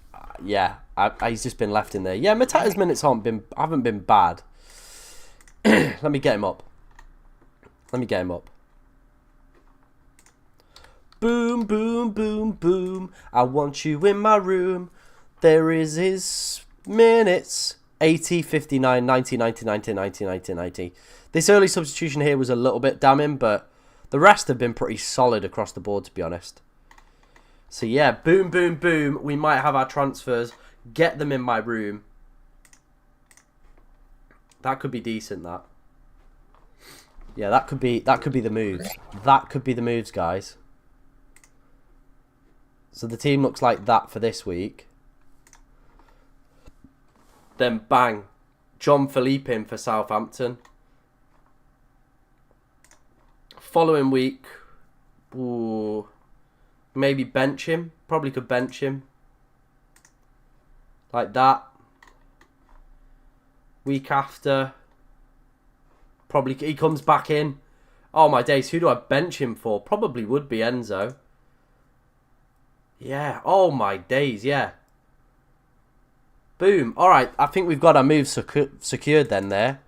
yeah, he's just been left in there. Yeah, Mateta's minutes haven't been bad. Let me get him up. Boom, boom, boom, boom. I want you in my room. There is his minutes. 80, 59, 90, 90, 90, 90, 90, 90. This early substitution here was a little bit damning, but the rest have been pretty solid across the board, to be honest. So, yeah, boom, boom, boom. We might have our transfers. Get them in my room. That could be decent, that. Yeah, that could be the moves. That could be the moves, guys. So the team looks like that for this week. Then bang, John Philippe in for Southampton. Following week, ooh, maybe bench him. Probably could bench him. Like that. Week after, probably he comes back in. Oh my days, who do I bench him for? Probably would be Enzo. Yeah, oh my days, yeah. Boom. Alright, I think we've got our moves secured then there.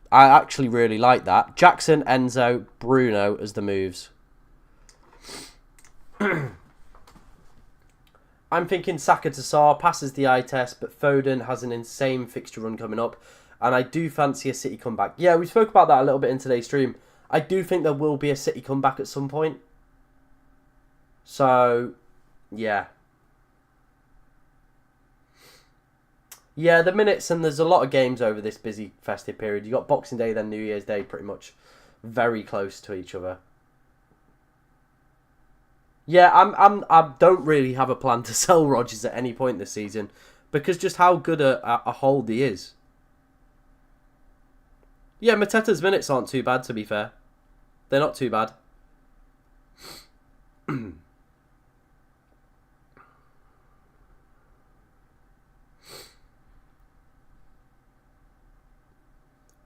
I actually really like that. Jackson, Enzo, Bruno as the moves. I'm thinking Saka to Sarr passes the eye test, but Foden has an insane fixture run coming up. And I do fancy a City comeback. Yeah, we spoke about that a little bit in today's stream. I do think there will be a City comeback at some point. So, yeah. Yeah, the minutes, and there's a lot of games over this busy festive period. You got Boxing Day, then New Year's Day, pretty much very close to each other. Yeah, I don't really have a plan to sell Rodgers at any point this season because just how good a hold he is. Yeah, Mateta's minutes aren't too bad, to be fair. They're not too bad.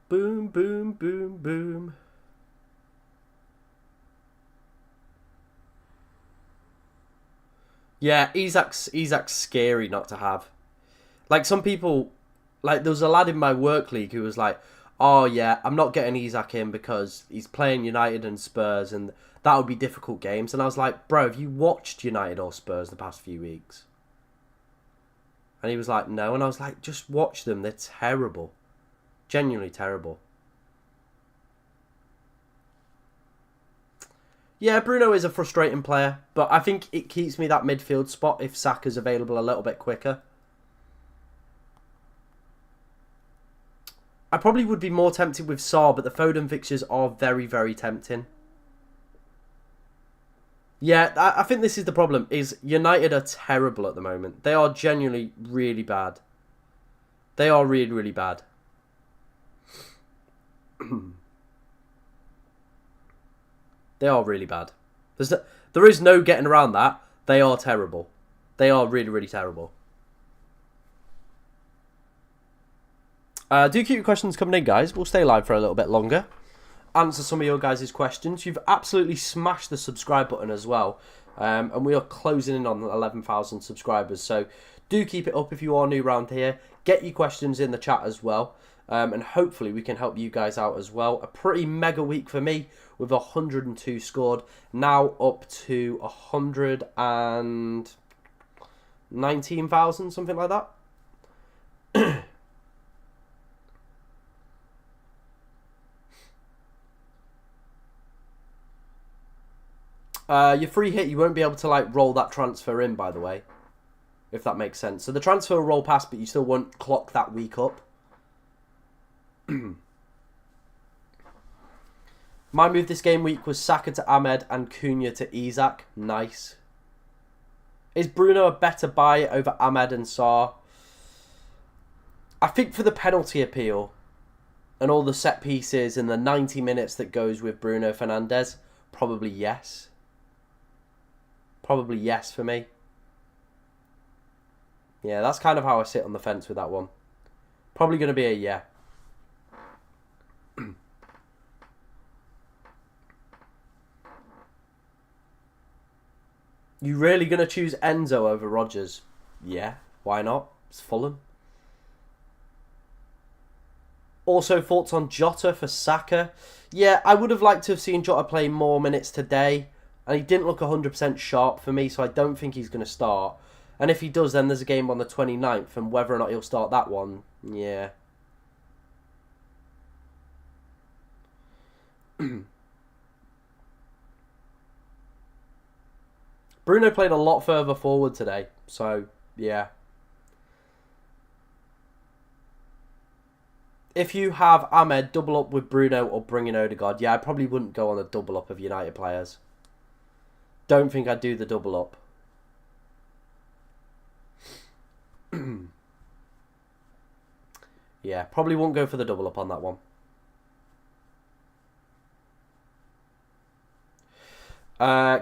Boom, boom, boom, boom. Yeah, Isak's scary not to have. Like, some people... Like, there was a lad in my work league who was like, oh, yeah, I'm not getting Isak in because he's playing United and Spurs, and that would be difficult games. And I was like, bro, have you watched United or Spurs the past few weeks? And he was like, no. And I was like, just watch them. They're terrible. Genuinely terrible. Yeah, Bruno is a frustrating player, but I think it keeps me that midfield spot if Saka's available a little bit quicker. I probably would be more tempted with Sarr, but the Foden fixtures are very, very tempting. Yeah, I think this is the problem, is United are terrible at the moment. They are genuinely really bad. They are really, really bad. They are really bad. There is no getting around that. They are terrible. They are really, really terrible. Do keep your questions coming in, guys. We'll stay live for a little bit longer. Answer some of your guys' questions. You've absolutely smashed the subscribe button as well. And we are closing in on 11,000 subscribers. So do keep it up if you are new around here. Get your questions in the chat as well. And hopefully we can help you guys out as well. A pretty mega week for me with 102 scored. Now up to 119,000, something like that. Your free hit, you won't be able to like roll that transfer in, by the way. If that makes sense. So the transfer will roll past, but you still won't clock that week up. My move this game week was Saka to Ahmed and Cunha to Isak. Nice. Is Bruno a better buy over Ahmed and Sarr? I think for the penalty appeal and all the set pieces and the 90 minutes that goes with Bruno Fernandes, probably yes. Probably yes for me. Yeah, that's kind of how I sit on the fence with that one. Probably going to be a yeah. You really going to choose Enzo over Rodgers? Yeah, why not? It's Fulham. Also, thoughts on Jota for Saka? Yeah, I would have liked to have seen Jota play more minutes today. And he didn't look 100% sharp for me, so I don't think he's going to start. And if he does, then there's a game on the 29th. And whether or not he'll start that one, yeah. Bruno played a lot further forward today. So, yeah. If you have Ahmed, double up with Bruno or bring in Odegaard. Yeah, I probably wouldn't go on a double up of United players. Don't think I'd do the double up. Yeah, probably won't go for the double up on that one.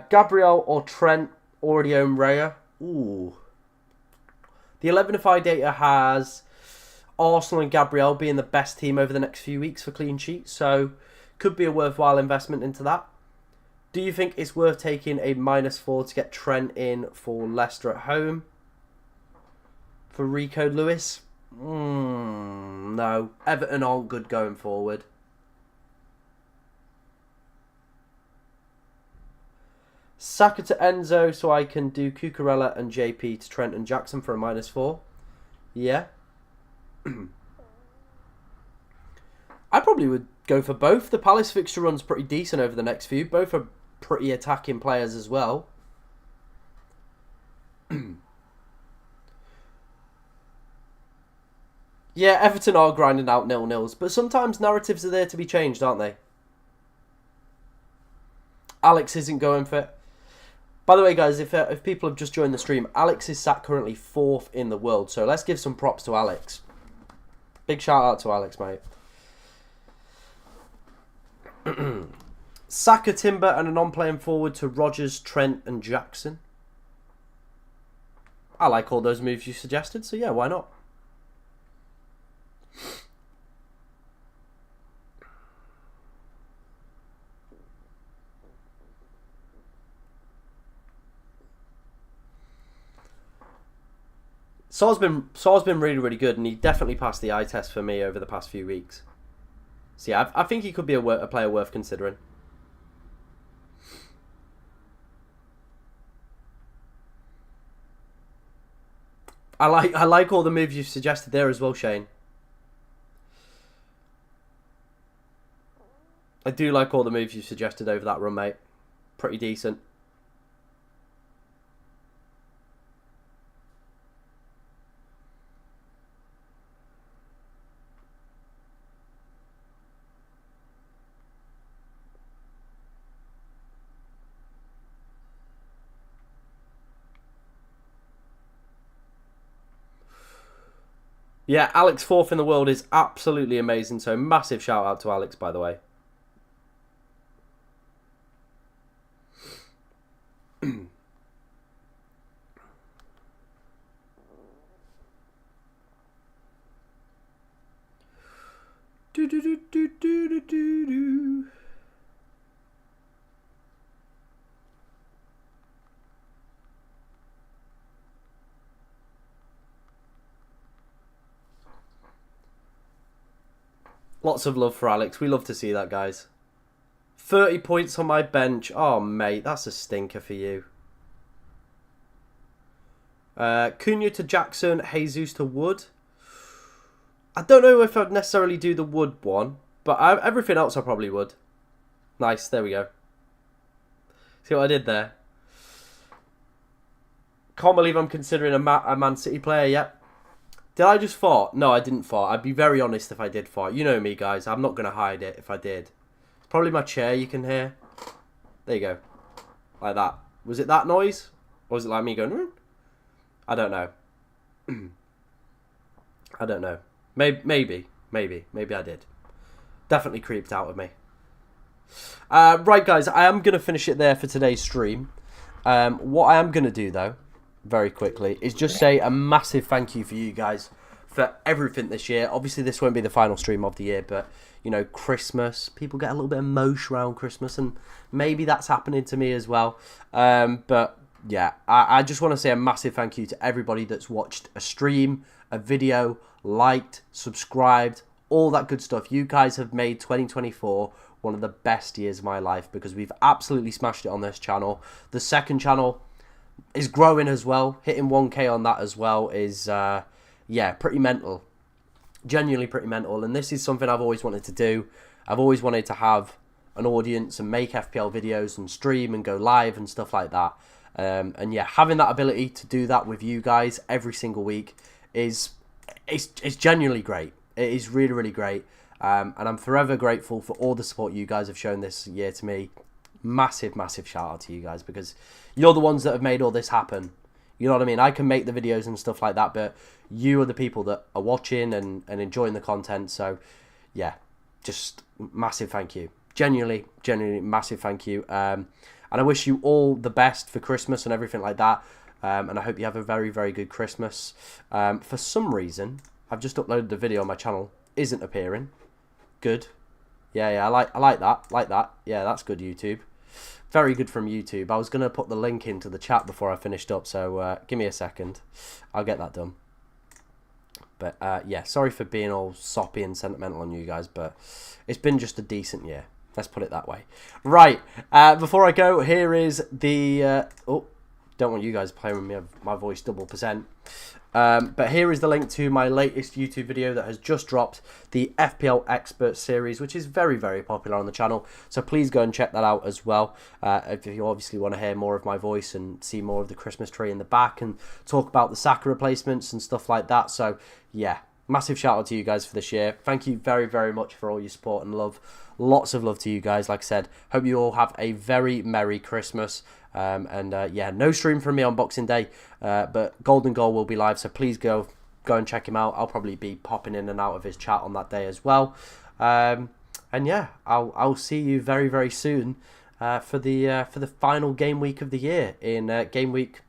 Gabriel or Trent already own Raya. Ooh. The 11FI data has Arsenal and Gabriel being the best team over the next few weeks for clean sheets, so could be a worthwhile investment into that. Do you think it's worth taking a -4 to get Trent in for Leicester at home? For Rico Lewis? No. Everton aren't good going forward. Saka to Enzo so I can do Cucurella and JP to Trent and Jackson for a -4. Yeah. I probably would go for both. The Palace fixture run's pretty decent over the next few. Both are pretty attacking players as well. Yeah, Everton are grinding out 0-0s, but sometimes narratives are there to be changed, aren't they? Alex isn't going for it. By the way, guys, if people have just joined the stream, Alex is sat currently 4th in the world, so let's give some props to Alex. Big shout out to Alex, mate. Saka, Timber, and a non-playing forward to Rodgers, Trent, and Jackson. I like all those moves you suggested, so yeah, why not? Sol's been really, really good, and he definitely passed the eye test for me over the past few weeks. So yeah, I think he could be a player worth considering. I like all the moves you've suggested there as well, Shane. I do like all the moves you've suggested over that run, mate. Pretty decent. Yeah, Alex 4th in the world is absolutely amazing. So massive shout out to Alex, by the way. Lots of love for Alex. We love to see that, guys. 30 points on my bench. Oh, mate, that's a stinker for you. Cunha to Jackson, Jesus to Wood. I don't know if I'd necessarily do the Wood one, but everything else I probably would. Nice, there we go. See what I did there? Can't believe I'm considering a Man City player yet. Did I just fart? No, I didn't fart. I'd be very honest if I did fart. You know me, guys. I'm not going to hide it if I did. It's probably my chair you can hear. There you go. Like that. Was it that noise? Or was it like me going... I don't know. I don't know. Maybe I did. Definitely creeped out of me. Right, guys. I am going to finish it there for today's stream. What I am going to do, though, very quickly, is just say a massive thank you for you guys for everything this year. Obviously, this won't be the final stream of the year, but, you know, Christmas, people get a little bit emotional around Christmas, and maybe that's happening to me as well. But yeah, I just want to say a massive thank you to everybody that's watched a stream, a video, liked, subscribed, all that good stuff. You guys have made 2024 one of the best years of my life because we've absolutely smashed it on this channel. The second channel is growing as well. Hitting 1K on that as well is, yeah, pretty mental. Genuinely pretty mental. And this is something I've always wanted to do. I've always wanted to have an audience and make FPL videos and stream and go live and stuff like that. And yeah, having that ability to do that with you guys every single week is it's genuinely great. It is really, really great. And I'm forever grateful for all the support you guys have shown this year to me. Massive, massive shout out to you guys because you're the ones that have made all this happen. You know what I mean? I can make the videos and stuff like that, but you are the people that are watching and enjoying the content. So yeah, just massive thank you. Genuinely massive thank you. And I wish you all the best for Christmas and everything like that. And I hope you have a very, very good Christmas. For some reason, I've just uploaded the video on my channel. Isn't appearing. Good. Yeah, I like that. Yeah, that's good, YouTube. Very good from YouTube. I was going to put the link into the chat before I finished up, so give me a second. I'll get that done. But yeah, sorry for being all soppy and sentimental on you guys, but it's been just a decent year. Let's put it that way. Right, before I go, here is the... oh, don't want you guys playing with me, my voice double %. But here is the link to my latest YouTube video that has just dropped, the FPL Expert series, which is very, very popular on the channel. So please go and check that out as well. If you obviously want to hear more of my voice and see more of the Christmas tree in the back and talk about the Saka replacements and stuff like that. So yeah, massive shout out to you guys for this year. Thank you very, very much for all your support and love. Lots of love to you guys. Like I said, hope you all have a very Merry Christmas. Yeah, no stream from me on Boxing Day, but Golden Goal will be live, so please go and check him out. I'll probably be popping in and out of his chat on that day as well. And yeah, I'll see you very, very soon for the final game week of the year in game week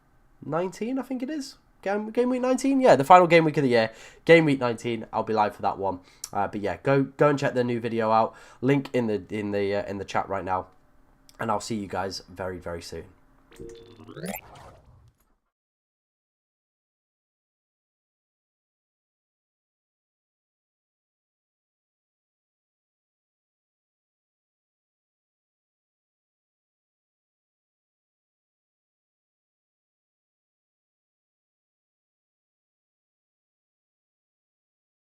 19, I think it is. Game week 19, yeah, the final game week of the year, game week 19. I'll be live for that one. But yeah, go and check the new video out. Link in the chat right now. And I'll see you guys very, very soon.